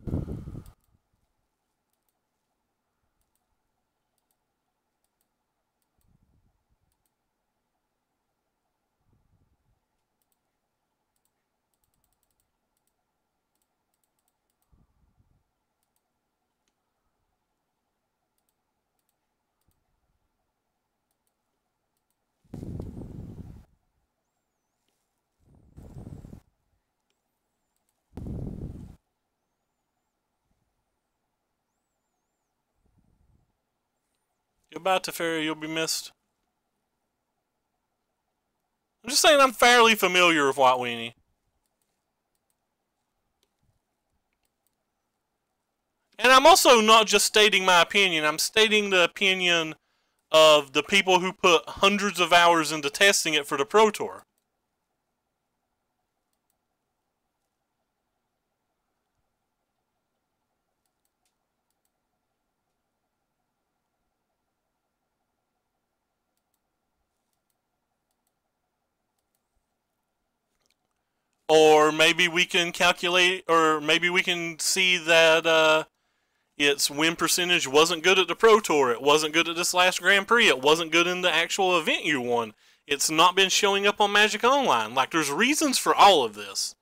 Goodbye, Teferi, you'll be missed. I'm just saying I'm fairly familiar with White Weenie. And I'm also not just stating my opinion, I'm stating the opinion of the people who put hundreds of hours into testing it for the Pro Tour. Or maybe we can calculate, or maybe we can see that Its win percentage wasn't good at the Pro Tour. It wasn't good at this last Grand Prix. It wasn't good in the actual event you won. It's not been showing up on Magic Online. Like, there's reasons for all of this.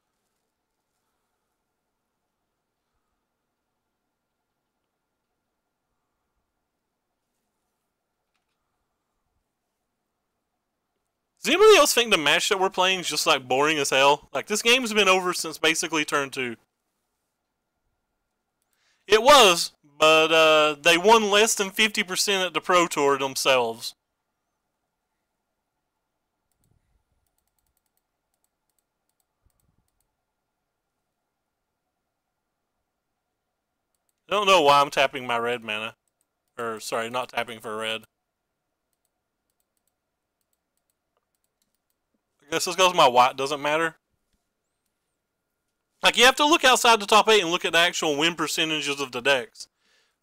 Does anybody else think the match that we're playing is just like boring as hell? Like, this game's been over since basically turn 2. It was, but they won less than 50% at the Pro Tour themselves. I don't know why I'm tapping my red mana. Or, sorry, not tapping for red. I guess it's because my white doesn't matter. Like, you have to look outside the top 8 and look at the actual win percentages of the decks.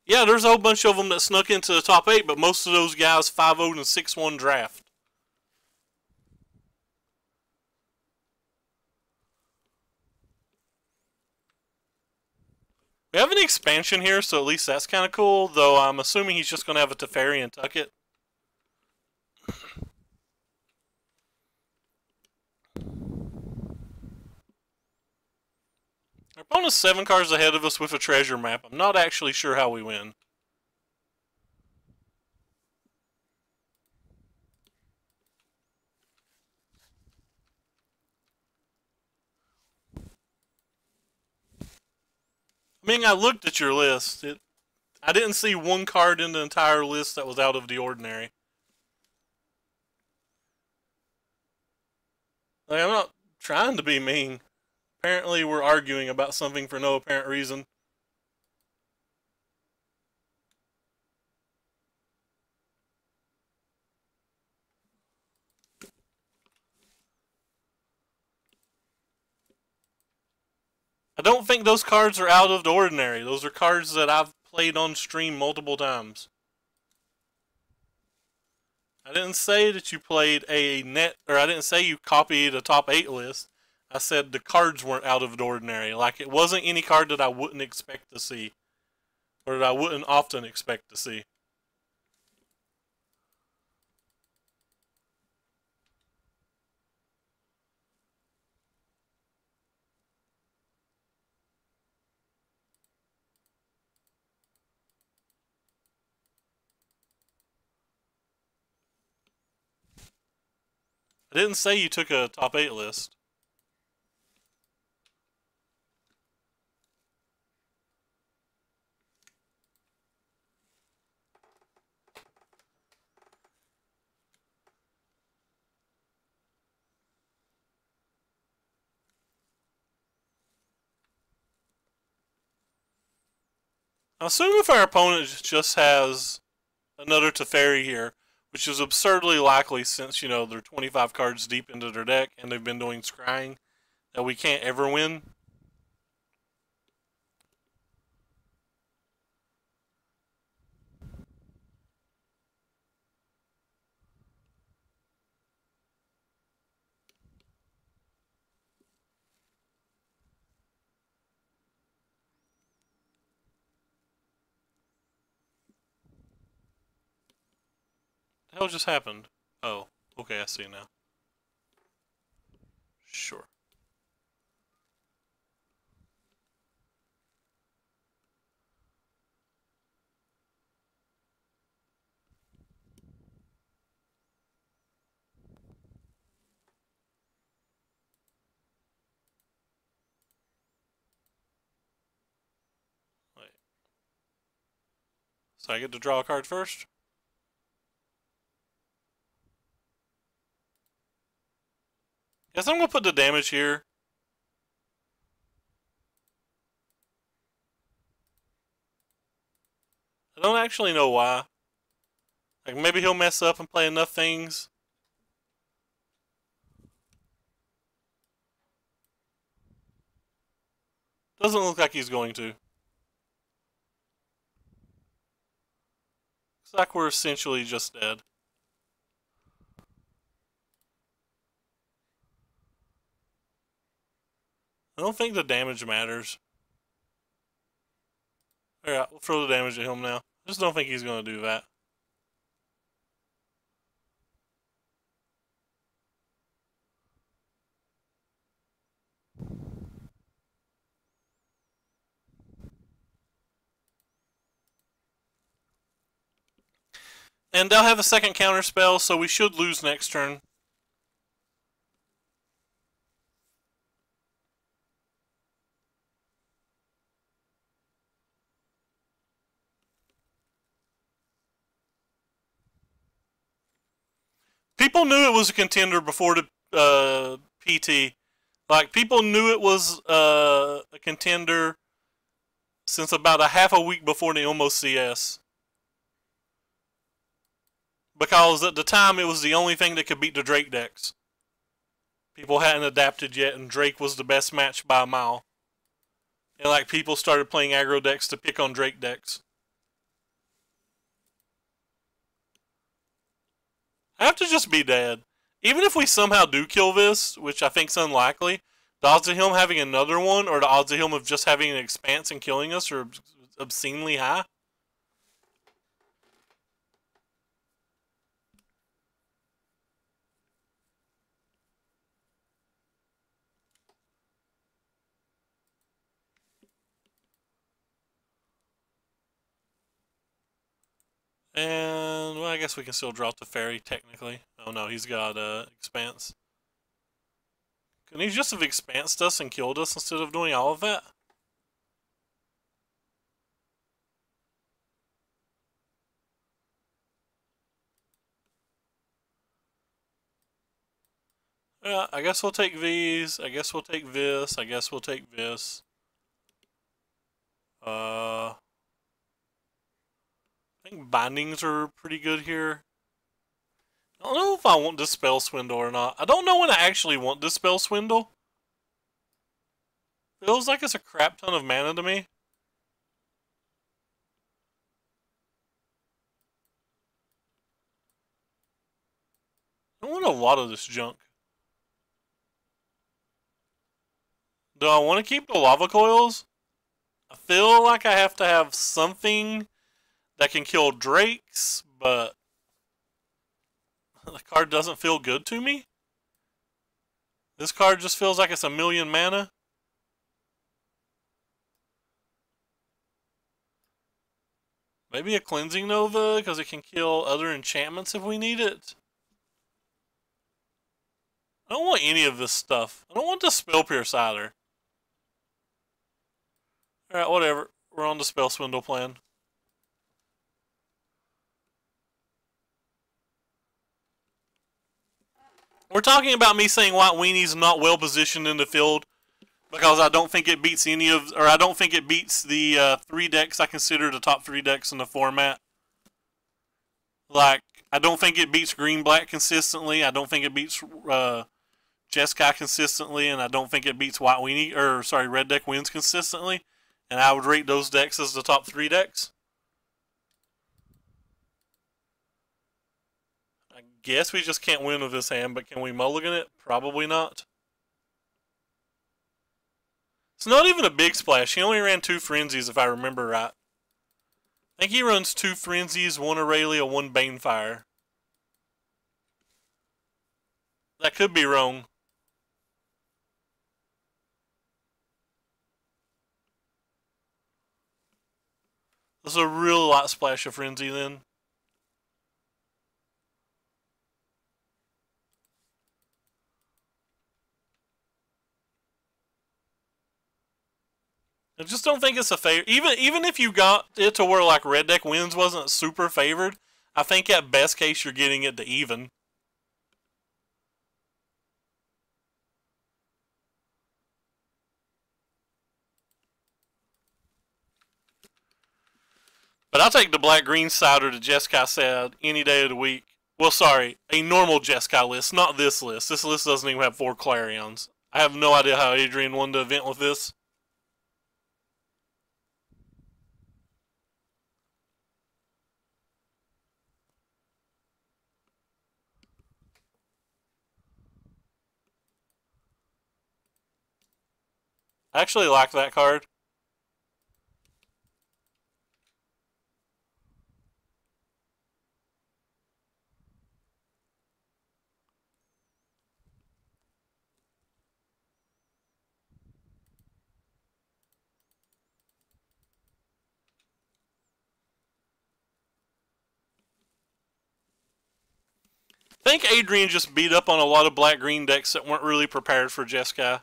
Yeah, there's a whole bunch of them that snuck into the top 8, but most of those guys 5-0 and 6-1 draft. We have an expansion here, so at least that's kind of cool, though I'm assuming he's just going to have a Teferi and tuck it. Our opponent's 7 cards ahead of us with a treasure map. I'm not actually sure how we win. I mean, I looked at your list. I didn't see one card in the entire list that was out of the ordinary. Like, I'm not trying to be mean. Apparently we're arguing about something for no apparent reason. I don't think those cards are out of the ordinary. Those are cards that I've played on stream multiple times. I didn't say that you played a net, or I didn't say you copied a top 8 list. I said the cards weren't out of the ordinary. Like, it wasn't any card that I wouldn't expect to see. Or that I wouldn't often expect to see. I didn't say you took a top 8 list. I assume if our opponent just has another Teferi here, which is absurdly likely since, you know, they're 25 cards deep into their deck and they've been doing scrying, that we can't ever win. What the hell just happened? Oh, okay, I see now. Sure. Wait. So I get to draw a card first? Guess I'm gonna put the damage here. I don't actually know why. Like, maybe he'll mess up and play enough things. Doesn't look like he's going to. Looks like we're essentially just dead. I don't think the damage matters. Alright, we'll throw the damage at him now. I just don't think he's going to do that. And they'll have a second counter spell, so we should lose next turn. People knew it was a contender before the PT. Like, people knew it was a contender since about a half a week before the Almost CS. Because at the time, it was the only thing that could beat the Drake decks. People hadn't adapted yet, and Drake was the best match by a mile. And, like, people started playing aggro decks to pick on Drake decks. I have to just be dead. Even if we somehow do kill this, which I think is unlikely, the odds of him having another one, or the odds of him of just having an expanse and killing us are obscenely high. And, well, I guess we can still draw to Fairy, technically. Oh no, he's got Expanse. Couldn't he just have expansed us and killed us instead of doing all of that? Yeah, I guess we'll take these. I guess we'll take this. I guess we'll take this. I think bindings are pretty good here. I don't know if I want Dispel Swindle or not. I don't know when I actually want Dispel Swindle. Feels like it's a crap ton of mana to me. I want a lot of this junk. Do I want to keep the Lava Coils? I feel like I have to have something that can kill Drakes, but the card doesn't feel good to me. This card just feels like it's a million mana. Maybe a Cleansing Nova, because it can kill other enchantments if we need it. I don't want any of this stuff. I don't want the Spell Pierce either. Alright, whatever. We're on the Spell Swindle plan. We're talking about me saying White Weenie's not well positioned in the field because I don't think it beats any of, or I don't think it beats the 3 decks I consider the top 3 decks in the format. Like, I don't think it beats Green-Black consistently. I don't think it beats Jeskai consistently, and I don't think it beats White Weenie, or sorry, Red Deck Wins consistently. And I would rate those decks as the top 3 decks. I guess we just can't win with this hand, but can we mulligan it? Probably not. It's not even a big splash. He only ran 2 Frenzies, if I remember right. I think he runs 2 Frenzies, 1 Aurelia, 1 Banefire. That could be wrong. This is a real light splash of Frenzy then. I just don't think it's a favor. Even if you got it to where like Red Deck Wins wasn't super favored, I think at best case you're getting it to even. But I'll take the black-green side or the Jeskai side any day of the week. Well, sorry, a normal Jeskai list, not this list. This list doesn't even have 4 Clarions. I have no idea how Adrian won the event with this. I actually like that card. think Adrian just beat up on a lot of black-green decks that weren't really prepared for Jeskai.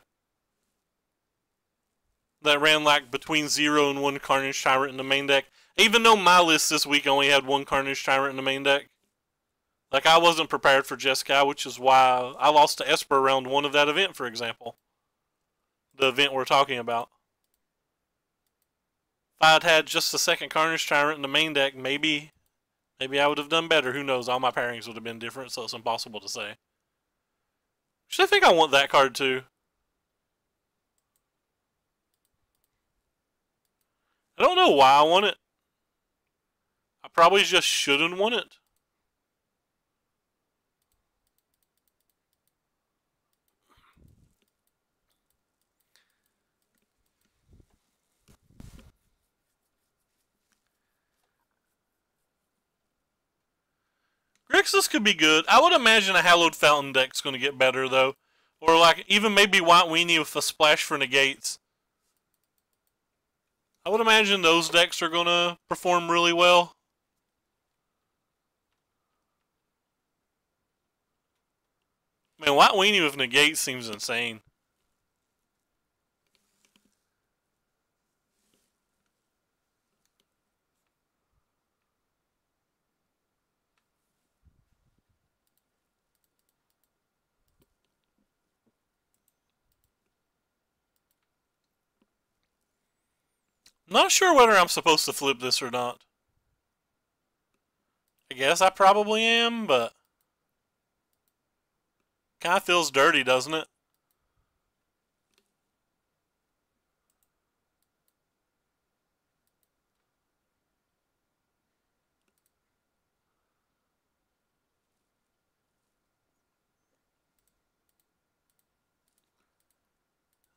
That ran like between 0 and 1 Carnage Tyrant in the main deck. Even though my list this week only had 1 Carnage Tyrant in the main deck. Like, I wasn't prepared for Jeskai, which is why I lost to Esper round 1 of that event, for example. The event we're talking about. If I'd had just the 2nd Carnage Tyrant in the main deck, maybe I would have done better. Who knows? All my pairings would have been different, so it's impossible to say. Actually, I think I want that card too. I don't know why I want it. I probably just shouldn't want it. Grixis could be good. I would imagine a Hallowed Fountain deck's going to get better, though. Or, like, even maybe White Weenie with a splash for negates. I would imagine those decks are going to perform really well. Man, White Weenie with negates seems insane. Not sure whether I'm supposed to flip this or not. I guess I probably am, but kind of feels dirty, doesn't it?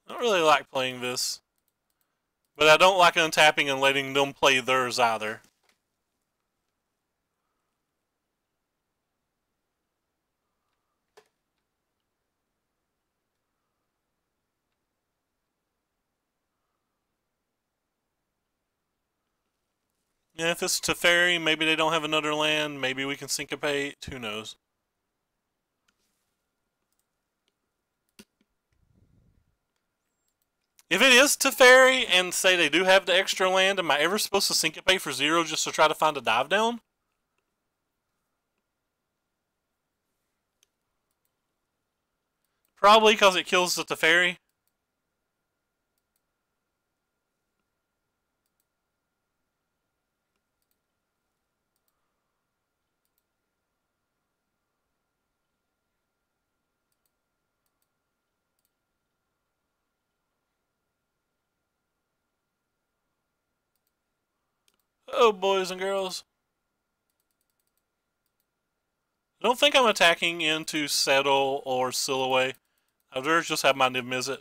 I don't really like playing this. But I don't like untapping and letting them play theirs either. Yeah, if it's Teferi, maybe they don't have another land. Maybe we can syncopate. Who knows? If it is Teferi and say they do have the extra land, am I ever supposed to syncopate for 0 just to try to find a dive down? Probably because it kills the Teferi. Oh, boys and girls. I don't think I'm attacking into Settle or Silhouette. I'd rather just have my Niv-Mizzet.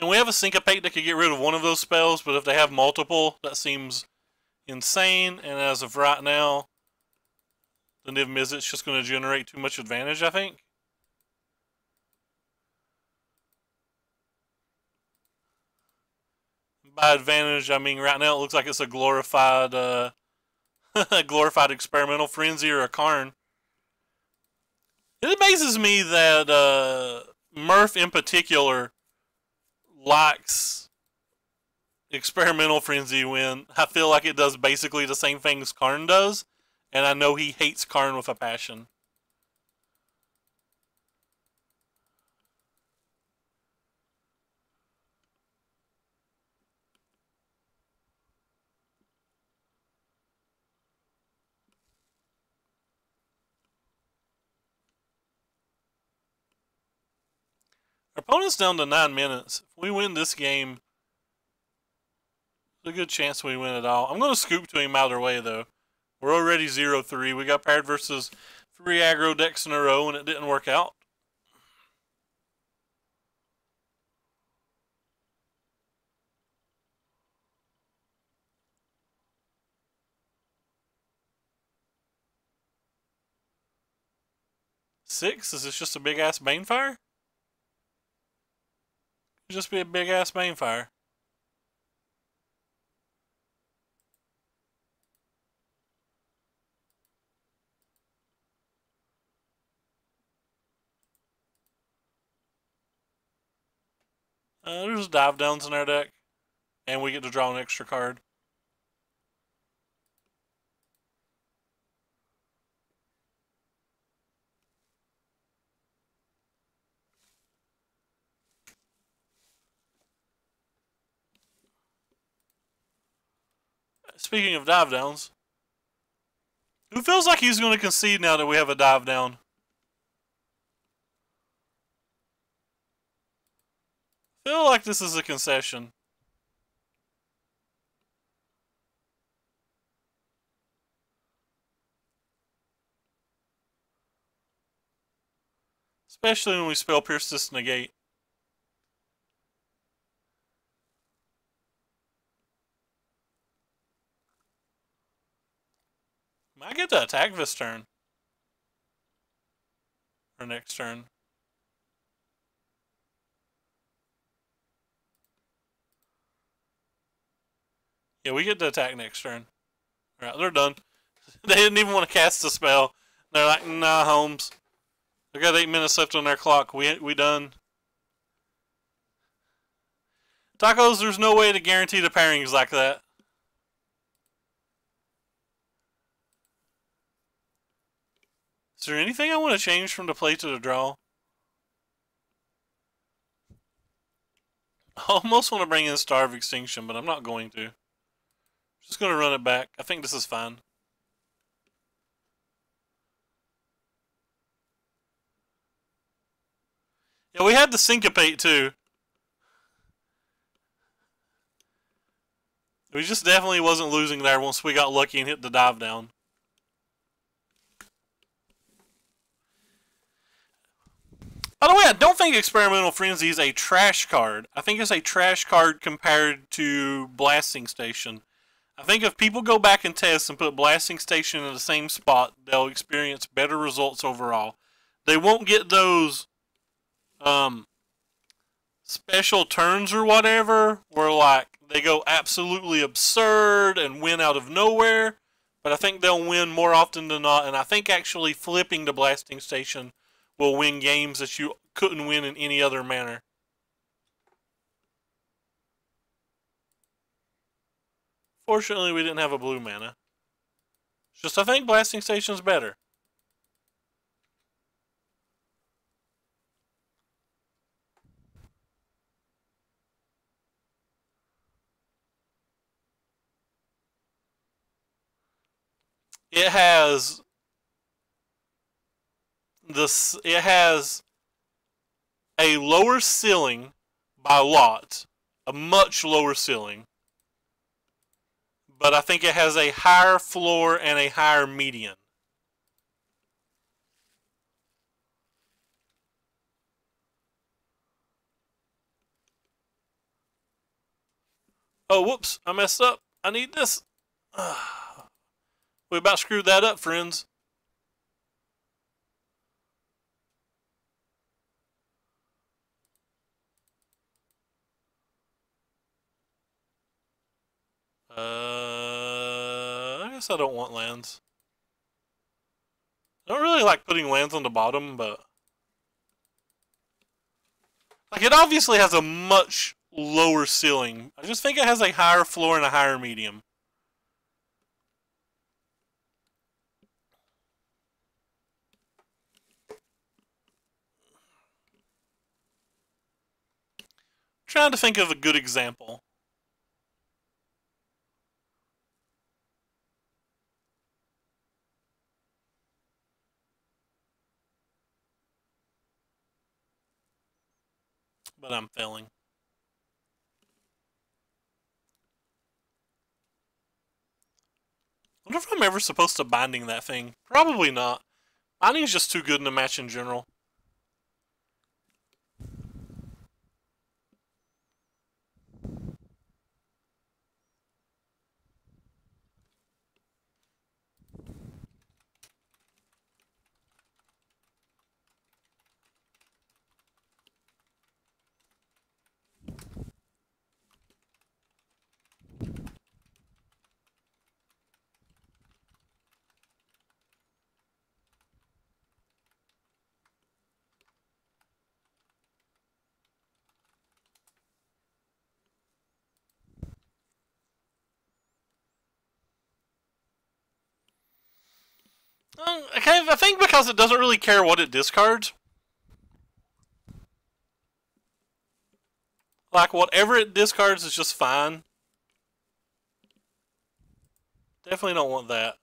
And we have a Syncopate that could get rid of one of those spells, but if they have multiple, that seems insane. And as of right now, the Niv-Mizzet's just going to generate too much advantage, I think. By advantage, I mean right now it looks like it's a glorified, glorified Experimental Frenzy or a Karn. It amazes me that Murph in particular likes Experimental Frenzy when I feel like it does basically the same things Karn does, and I know he hates Karn with a passion. Our opponent's down to 9 minutes. If we win this game, there's a good chance we win it all. I'm going to scoop to him either way, though. We're already 0-3. We got paired versus 3 aggro decks in a row, and it didn't work out. Six? Is this just a big-ass Banefire? Just be a big-ass Banefire. There's dive downs in our deck, and we get to draw an extra card. Speaking of dive downs, who feels like he's going to concede now that we have a dive down? I feel like this is a concession. Especially when we spell Pierce this negate. I get to attack this turn. Or next turn. Yeah, we get to attack next turn. Alright, they're done. They didn't even want to cast the spell. They're like, nah, Holmes. They got 8 minutes left on their clock. We done. Tacos, there's no way to guarantee the pairings like that. Is there anything I want to change from the play to the draw? I almost want to bring in Star of Extinction, but I'm not going to. Just going to run it back. I think this is fine. Yeah, we had the Syncopate too. We just definitely wasn't losing there once we got lucky and hit the dive down. By the way, I don't think Experimental Frenzy is a trash card. I think it's a trash card compared to Blasting Station. I think if people go back and test and put Blasting Station in the same spot, they'll experience better results overall. They won't get those special turns or whatever where like they go absolutely absurd and win out of nowhere. But I think they'll win more often than not, and I think actually flipping the Blasting Station will win games that you couldn't win in any other manner. Fortunately, we didn't have a blue mana. It's just I think Blasting Station's better. It has a lower ceiling by a lot, a much lower ceiling, but I think it has a higher floor and a higher median. Oh, whoops, I messed up. I need this. We about screwed that up, friends. I guess I don't want lands. I don't really like putting lands on the bottom, but like it obviously has a much lower ceiling. I just think it has a higher floor and a higher medium. Trying to think of a good example. But I'm failing. I wonder if I'm ever supposed to binding that thing. Probably not. Binding is just too good in a match in general. I think because it doesn't really care what it discards. Like, whatever it discards is just fine. Definitely don't want that.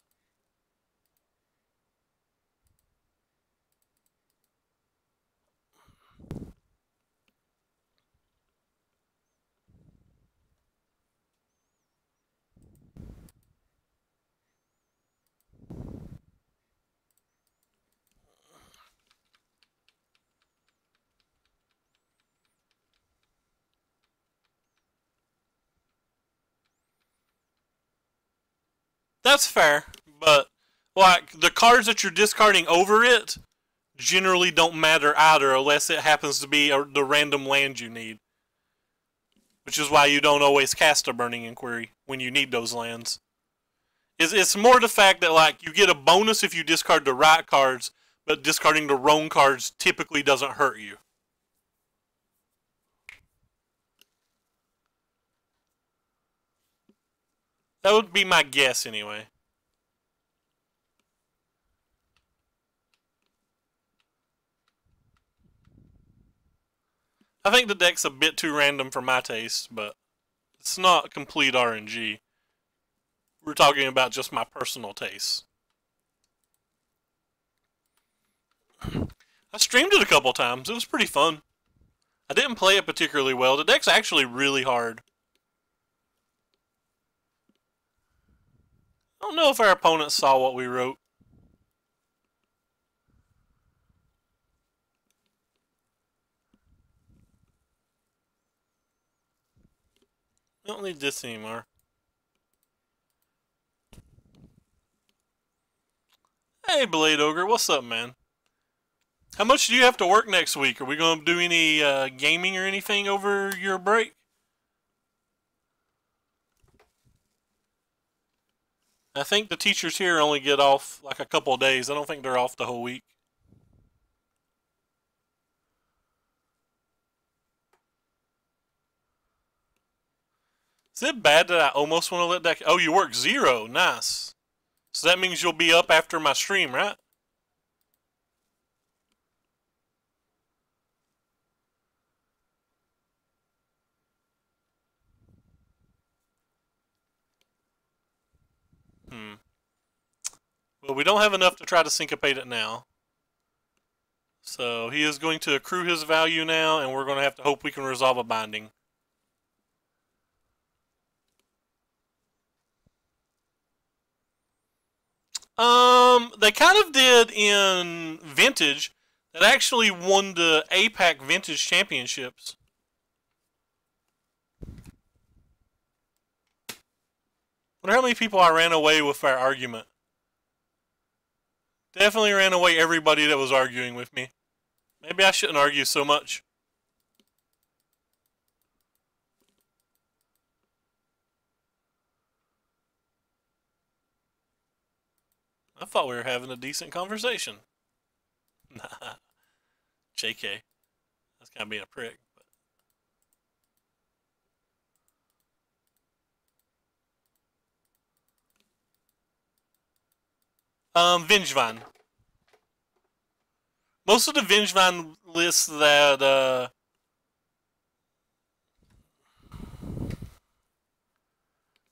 That's fair, but like the cards that you're discarding over it generally don't matter either, unless it happens to be the random land you need. Which is why you don't always cast a Burning Inquiry when you need those lands. It's more the fact that like you get a bonus if you discard the right cards, but discarding the wrong cards typically doesn't hurt you. That would be my guess anyway. I think the deck's a bit too random for my taste, but it's not complete RNG. We're talking about just my personal taste. I streamed it a couple times. It was pretty fun. I didn't play it particularly well. The deck's actually really hard. I don't know if our opponents saw what we wrote. I don't need this anymore. Hey, Blade Ogre, what's up, man? How much do you have to work next week? Are we going to do any gaming or anything over your break? I think the teachers here only get off like a couple of days. I don't think they're off the whole week. Is it bad that I almost want to let that... Oh, you work 0. Nice. So that means you'll be up after my stream, right? Well, we don't have enough to try to syncopate it now. So he is going to accrue his value now, and we're going to have to hope we can resolve a binding. They kind of did in Vintage. That actually won the APAC Vintage Championships. Wonder how many people I ran away with our argument. Definitely ran away everybody that was arguing with me. Maybe I shouldn't argue so much. I thought we were having a decent conversation. Nah. JK. That's kind of being a prick. Vengevine. Most of the Vengevine lists that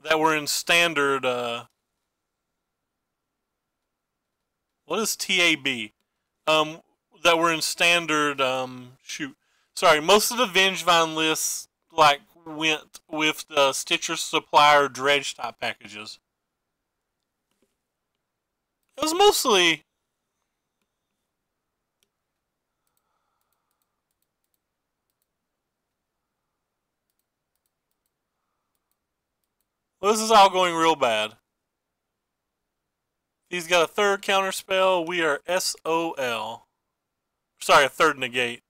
that were in standard what is TAB? That were in standard shoot. Sorry, most of the Vengevine lists like went with the Stitcher Supplier dredge type packages. It was mostly... Well, this is all going real bad. He's got a third counter spell. We are SOL. Sorry, a third negate.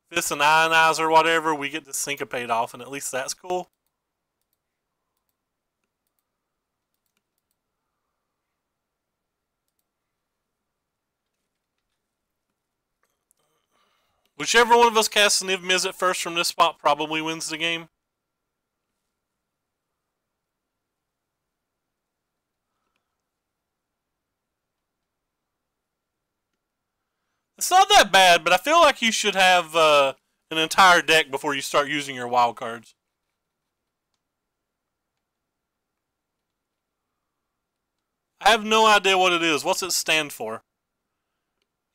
This and ionize or whatever, we get to syncopate off, and at least that's cool. Whichever one of us casts Niv Mizzet first from this spot probably wins the game. It's not that bad, but I feel like you should have an entire deck before you start using your wild cards. I have no idea what it is. What's it stand for?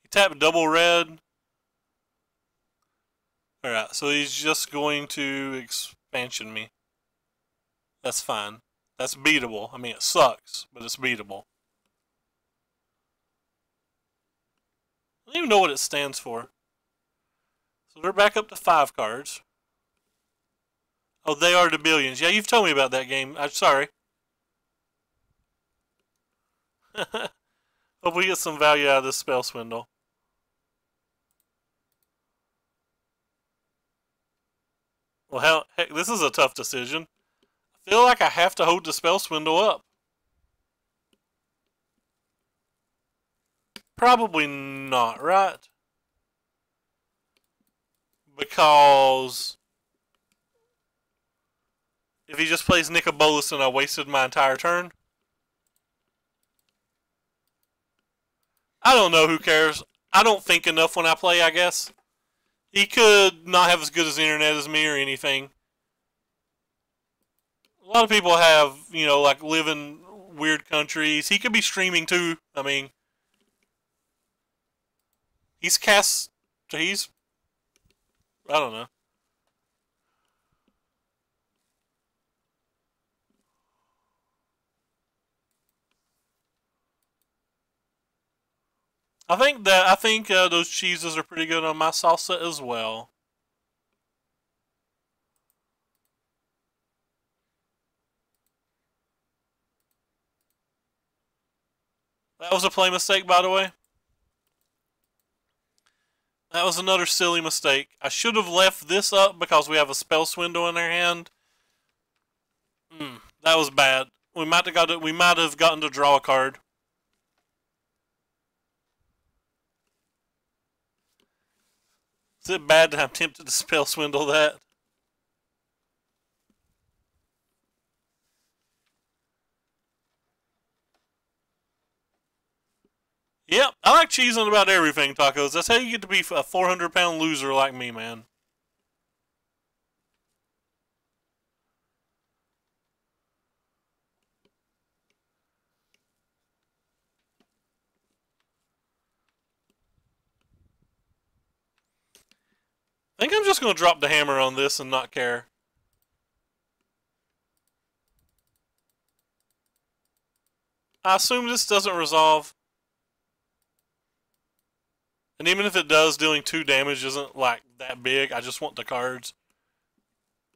You tap double red. Alright, so he's just going to expansion me. That's fine. That's beatable. I mean, it sucks, but it's beatable. I don't even know what it stands for. So they're back up to 5 cards. Oh, they are the billions. Yeah, you've told me about that game. I'm sorry. Hope we get some value out of this spell swindle. Well, heck, this is a tough decision. I feel like I have to hold the spell swindle up. Probably not, right? Because if he just plays Nicobolus and I wasted my entire turn. I don't know, who cares? I don't think enough when I play, I guess. He could not have as good as internet as me or anything. A lot of people have, you know, like live in weird countries. He could be streaming too. I mean, he's I don't know. I think those cheeses are pretty good on my salsa as well. That was a play mistake, by the way. That was another silly mistake. I should have left this up because we have a spell swindle in our hand. That was bad. We might have gotten to draw a card. Is it bad that I'm tempted to spell swindle that? Yep, I like cheese on about everything, tacos. That's how you get to be a 400-pound loser like me, man. I think I'm just going to drop the hammer on this and not care. I assume this doesn't resolve. And even if it does, dealing 2 damage isn't like that big. I just want the cards.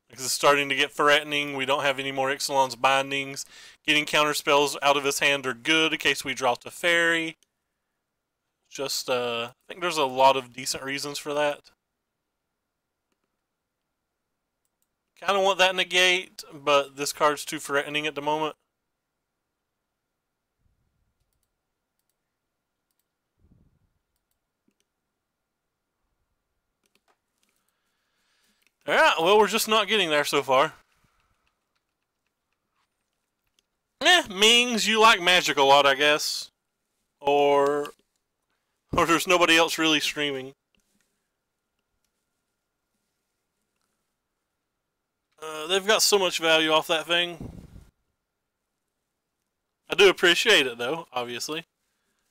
Because it's starting to get threatening. We don't have any more Ixalan's bindings. Getting counter spells out of his hand are good in case we draw to fairy. Just, I think there's a lot of decent reasons for that. Kind of want that negate, but this card's too threatening at the moment. Alright, well, we're just not getting there so far. Mings, you like Magic a lot, I guess. Or there's nobody else really streaming. They've got so much value off that thing. I do appreciate it, though, obviously.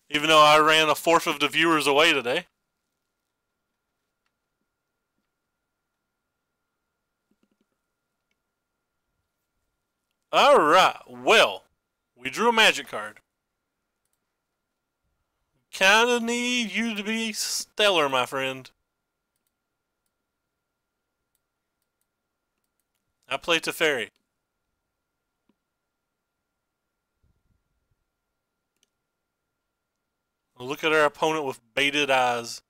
Even though I ran a fourth of the viewers away today. Alright, well, we drew a Magic card. Kinda need you to be stellar, my friend. I play Teferi. Look at our opponent with baited eyes.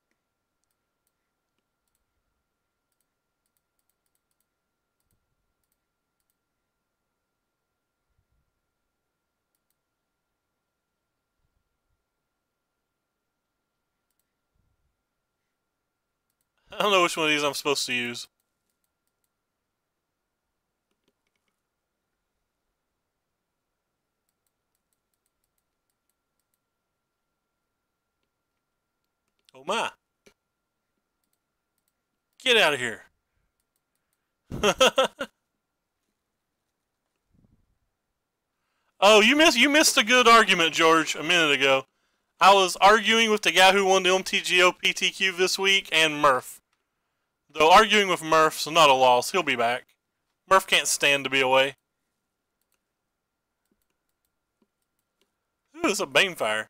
I don't know which one of these I'm supposed to use. my. Get out of here. Oh, you missed a good argument, George, a minute ago. I was arguing with the guy who won the MTGO PTQ this week and Murph. Though arguing with Murph's not a loss. He'll be back. Murph can't stand to be away. Ooh, it's a Banefire.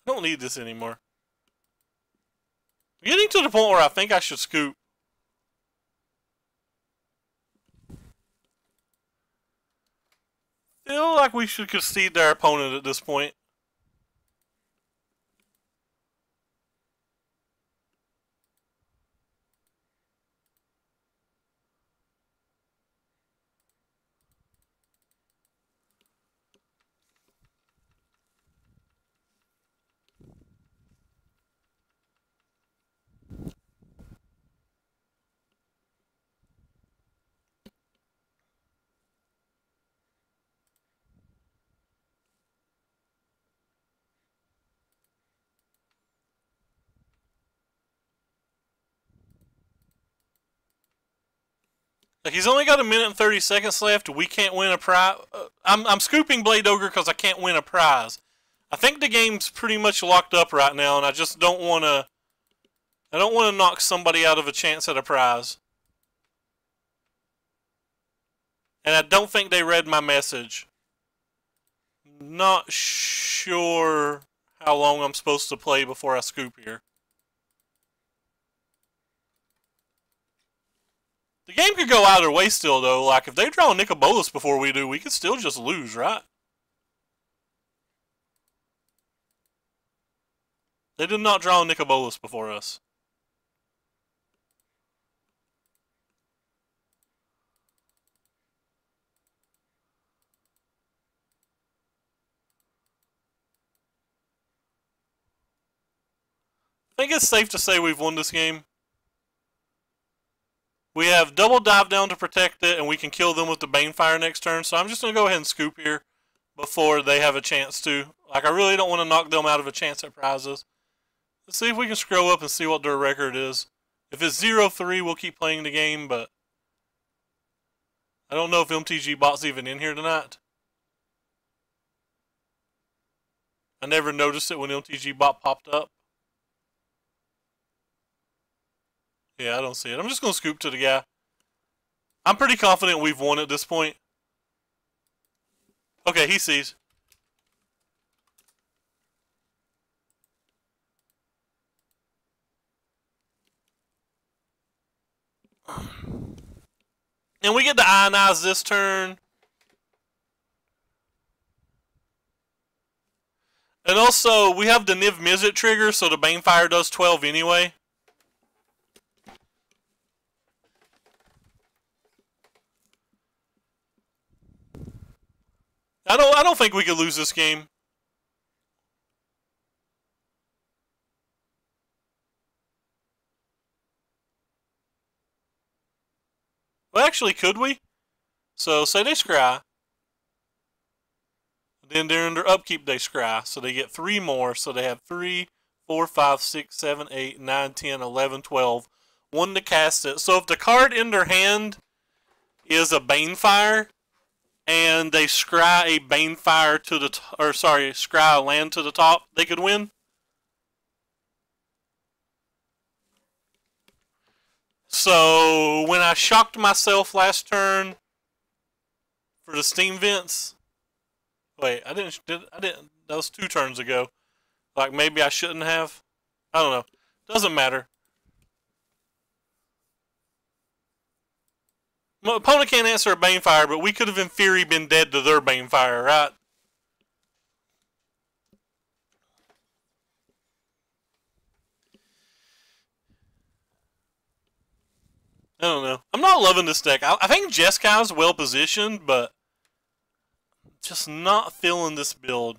I don't need this anymore. I'm getting to the point where I think I should scoop. Feel like we should concede to our opponent at this point. Like, he's only got a minute and 30 seconds left. We can't win a prize. I'm scooping Blade Ogre because I can't win a prize. I think the game's pretty much locked up right now, and I just don't want to. I don't want to knock somebody out of a chance at a prize. And I don't think they read my message. Not sure how long I'm supposed to play before I scoop here. The game could go either way still, though. Like, if they draw Nicobolus before we do, we could still just lose, right? They did not draw Nicobolus before us. I think it's safe to say we've won this game. We have double dive down to protect it, and we can kill them with the Banefire next turn. So I'm just going to go ahead and scoop here before they have a chance to. Like, I really don't want to knock them out of a chance at prizes. Let's see if we can scroll up and see what their record is. If it's 0-3, we'll keep playing the game, but I don't know if MTG Bot's even in here tonight. I never noticed it when MTG Bot popped up. Yeah, I don't see it. I'm just going to scoop to the guy. I'm pretty confident we've won at this point. Okay, he sees. And we get to ionize this turn. And also, we have the Niv Mizzet trigger, so the Banefire does 12 anyway. I don't think we could lose this game. Well, actually, could we? So, say they scry. Then they're under upkeep, they scry. So they get 3 more. So they have 3, 4, 5, 6, 7, 8, 9, 10, 11, 12. 1 to cast it. So if the card in their hand is a Banefire, and they scry a Banefire to the scry a land to the top, they could win. So when I shocked myself last turn for the steam vents, wait, I didn't. That was 2 turns ago. Like, maybe I shouldn't have. I don't know. Doesn't matter. My opponent can't answer a Banefire, but we could have in theory been dead to their Banefire, right? I don't know. I'm not loving this deck. I think Jeskai is well positioned, but just not feeling this build.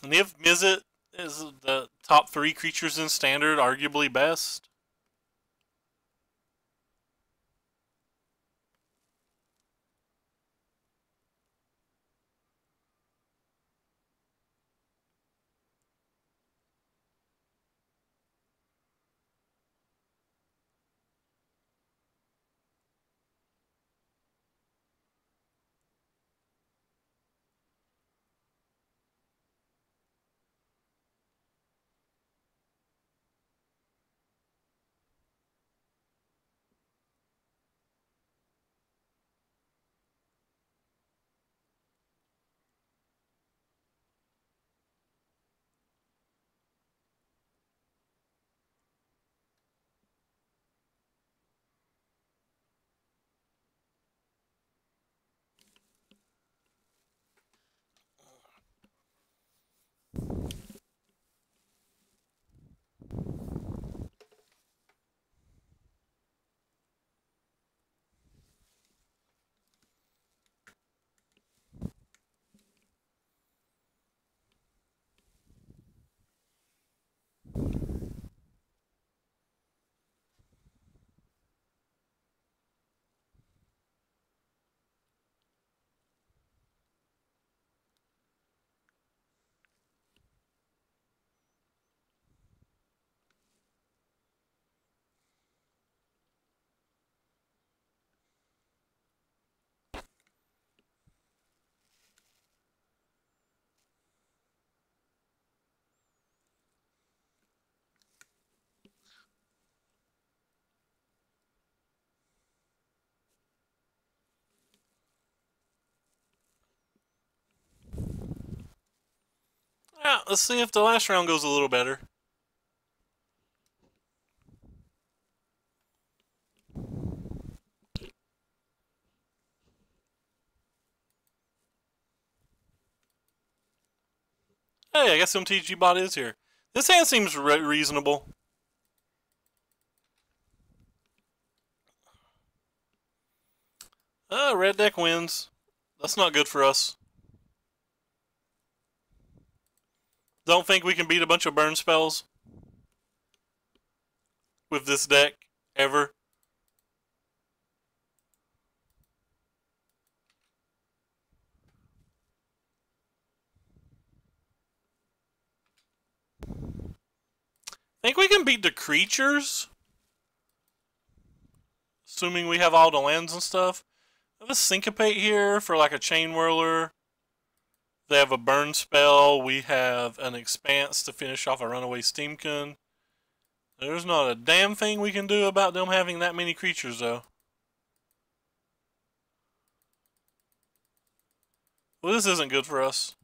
Niv Mizzet is the top 3 creatures in Standard, arguably best. Yeah, let's see if the last round goes a little better. Hey, I guess MTG bot is here. This hand seems reasonable. Red deck wins. That's not good for us. Don't think we can beat a bunch of burn spells with this deck, ever. Think we can beat the creatures? Assuming we have all the lands and stuff. I have a Syncopate here for like a Chain Whirler. They have a burn spell. We have an Expanse to finish off a Runaway Steamkin. There's not a damn thing we can do about them having that many creatures, though. Well, this isn't good for us.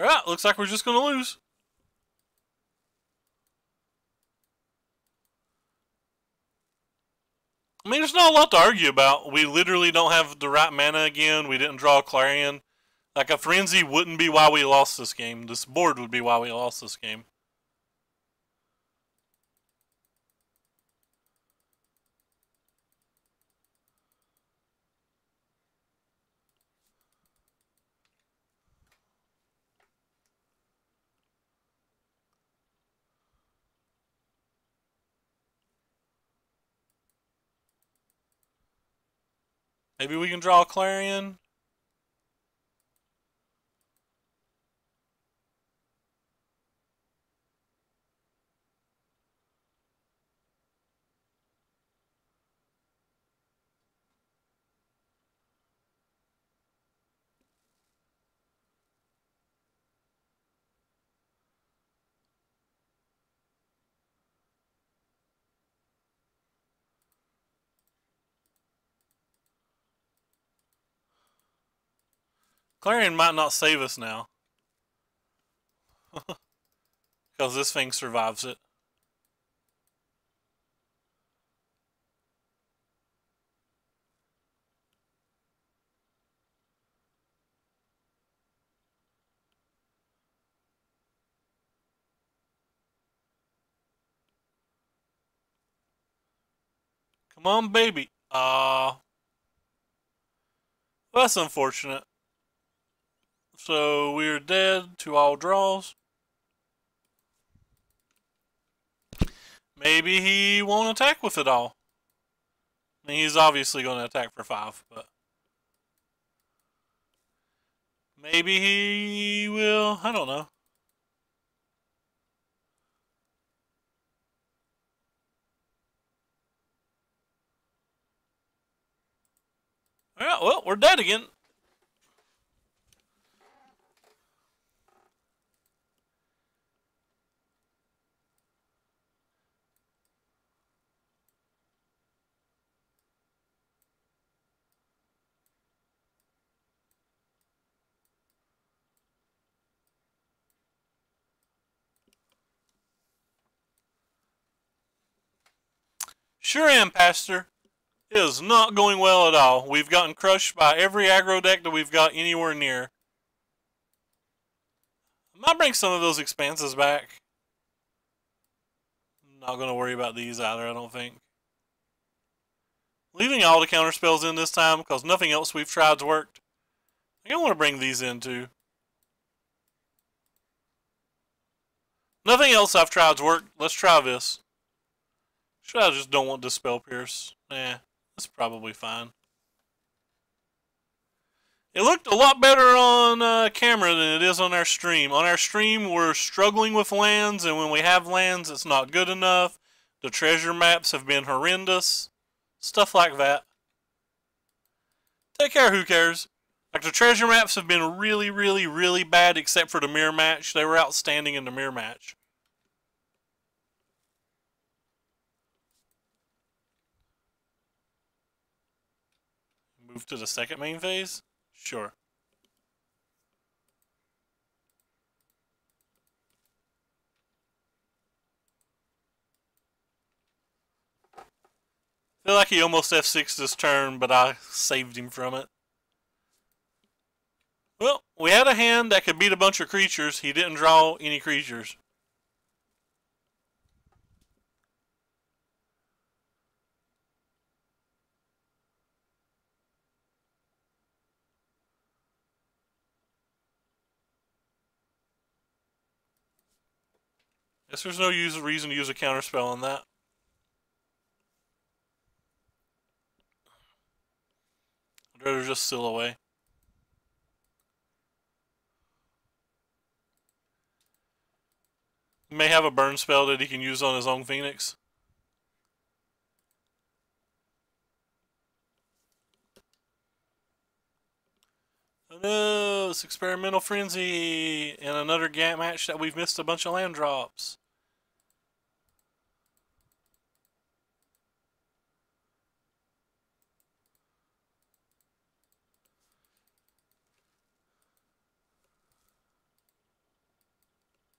Alright, looks like we're just going to lose. I mean, there's not a lot to argue about. We literally don't have the right mana again. We didn't draw a Clarion. Like, a Frenzy wouldn't be why we lost this game. This board would be why we lost this game. Maybe we can draw a Clarion. Clarion might not save us now. Because this thing survives it. Come on, baby. That's unfortunate. So we're dead to all draws. Maybe he won't attack with it all. I mean, he's obviously going to attack for 5, but maybe he will. I don't know. Yeah, well, we're dead again. Sure am, Pastor. It is not going well at all. We've gotten crushed by every aggro deck that we've got anywhere near. I might bring some of those expanses back. I'm not going to worry about these either, I don't think. Leaving all the counter spells in this time because nothing else we've tried's worked. I think I want to bring these in too. Nothing else I've tried's worked. Let's try this. Should I just don't want Dispel Pierce? That's probably fine. It looked a lot better on camera than it is on our stream. On our stream, we're struggling with lands, and when we have lands, it's not good enough. The treasure maps have been horrendous. Stuff like that. Take care, who cares? Like, the treasure maps have been really, really, really bad, except for the mirror match. They were outstanding in the mirror match. Move to the second main phase? Sure. Feel like he almost F6'd this turn, but I saved him from it. Well, we had a hand that could beat a bunch of creatures. He didn't draw any creatures. Guess there's no reason to use a counterspell on that. I'd rather just seal away. He may have a burn spell that he can use on his own Phoenix. Oh no, it's Experimental Frenzy and another gap match that we've missed a bunch of land drops.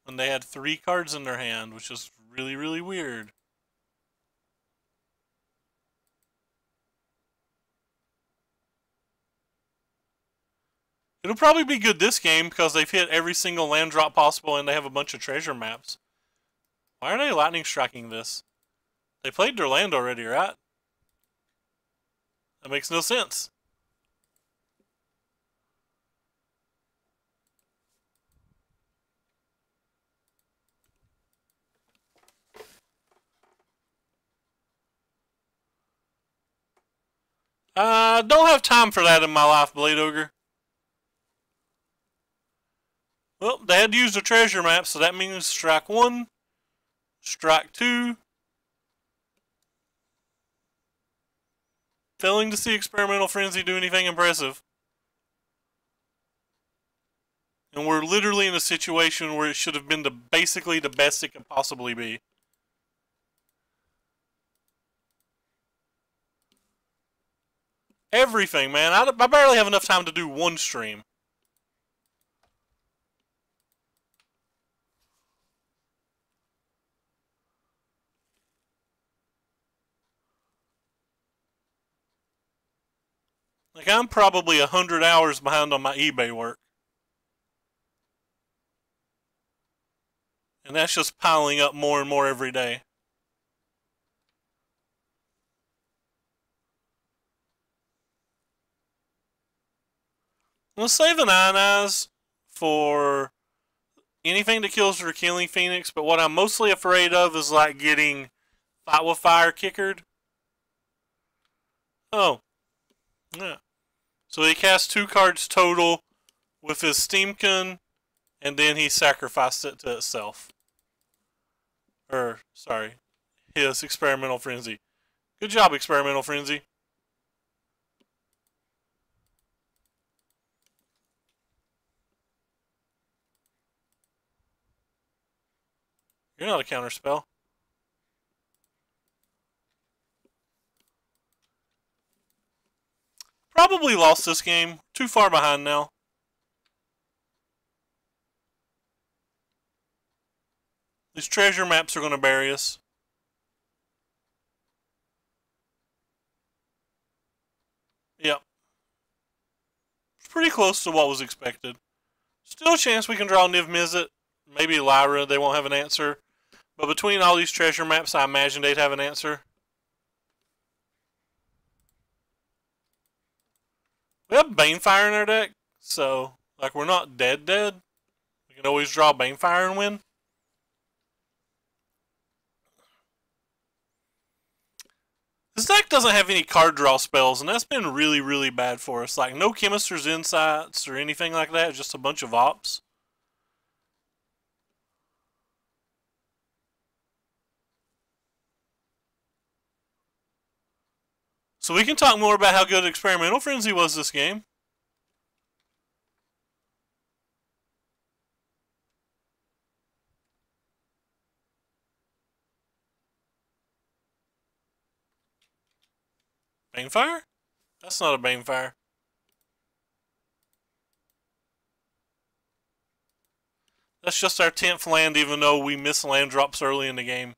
And they had 3 cards in their hand, which is really, really weird. It'll probably be good this game because they've hit every single land drop possible and they have a bunch of treasure maps. Why are they lightning striking this? They played their land already, right? That makes no sense. I don't have time for that in my life, Blade Ogre. Well, they had to use the treasure map, so that means strike 1, strike 2. Failing to see Experimental Frenzy do anything impressive. And we're literally in a situation where it should have been basically the best it could possibly be. Everything, man. I barely have enough time to do one stream. Like, I'm probably 100 hours behind on my eBay work. And that's just piling up more and more every day. We'll save the Nine Eyes for anything that kills the Killing Phoenix, but what I'm mostly afraid of is like getting Fight with Fire kickered. Oh. Yeah. So he cast 2 cards total with his Steamkin, and then he sacrificed it to itself. Sorry, his Experimental Frenzy. Good job, Experimental Frenzy. You're not a counterspell. Probably lost this game. Too far behind now. These treasure maps are going to bury us. Yep. It's pretty close to what was expected. Still a chance we can draw Niv Mizzet. Maybe Lyra, they won't have an answer. But between all these treasure maps, I imagine they'd have an answer. We have Banefire in our deck, so, like, we're not dead. We can always draw Banefire and win. This deck doesn't have any card draw spells, and that's been really, really bad for us. Like, no Chemister's Insights or anything like that, just a bunch of ops. So we can talk more about how good Experimental Frenzy was this game. Banefire? That's not a Banefire. That's just our 10th land, even though we missed land drops early in the game.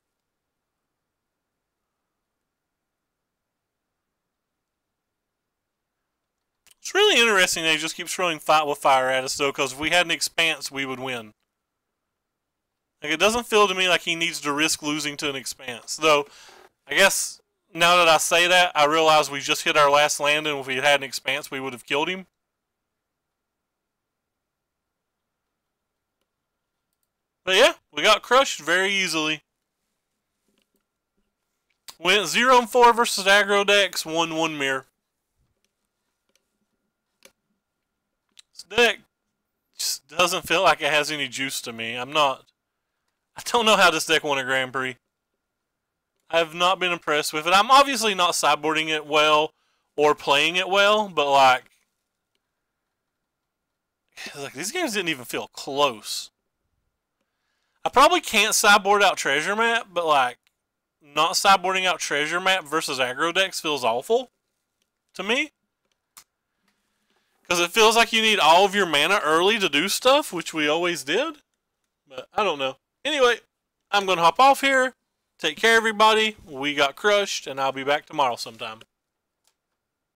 It's really interesting they just keep throwing Fight with Fire at us, though, because if we had an Expanse, we would win. Like, it doesn't feel to me like he needs to risk losing to an Expanse. Though, I guess, now that I say that, I realize we just hit our last land, and if we had an Expanse, we would have killed him. But yeah, we got crushed very easily. Went 0-4 versus aggro decks, won 1 mirror. This deck just doesn't feel like it has any juice to me. I don't know how this deck won a Grand Prix. I have not been impressed with it. I'm obviously not sideboarding it well or playing it well, but like these games didn't even feel close. I probably can't sideboard out Treasure Map, but like not sideboarding out Treasure Map versus aggro decks feels awful to me. Because it feels like you need all of your mana early to do stuff, which we always did. But I don't know. Anyway, I'm going to hop off here. Take care, everybody. We got crushed, and I'll be back tomorrow sometime.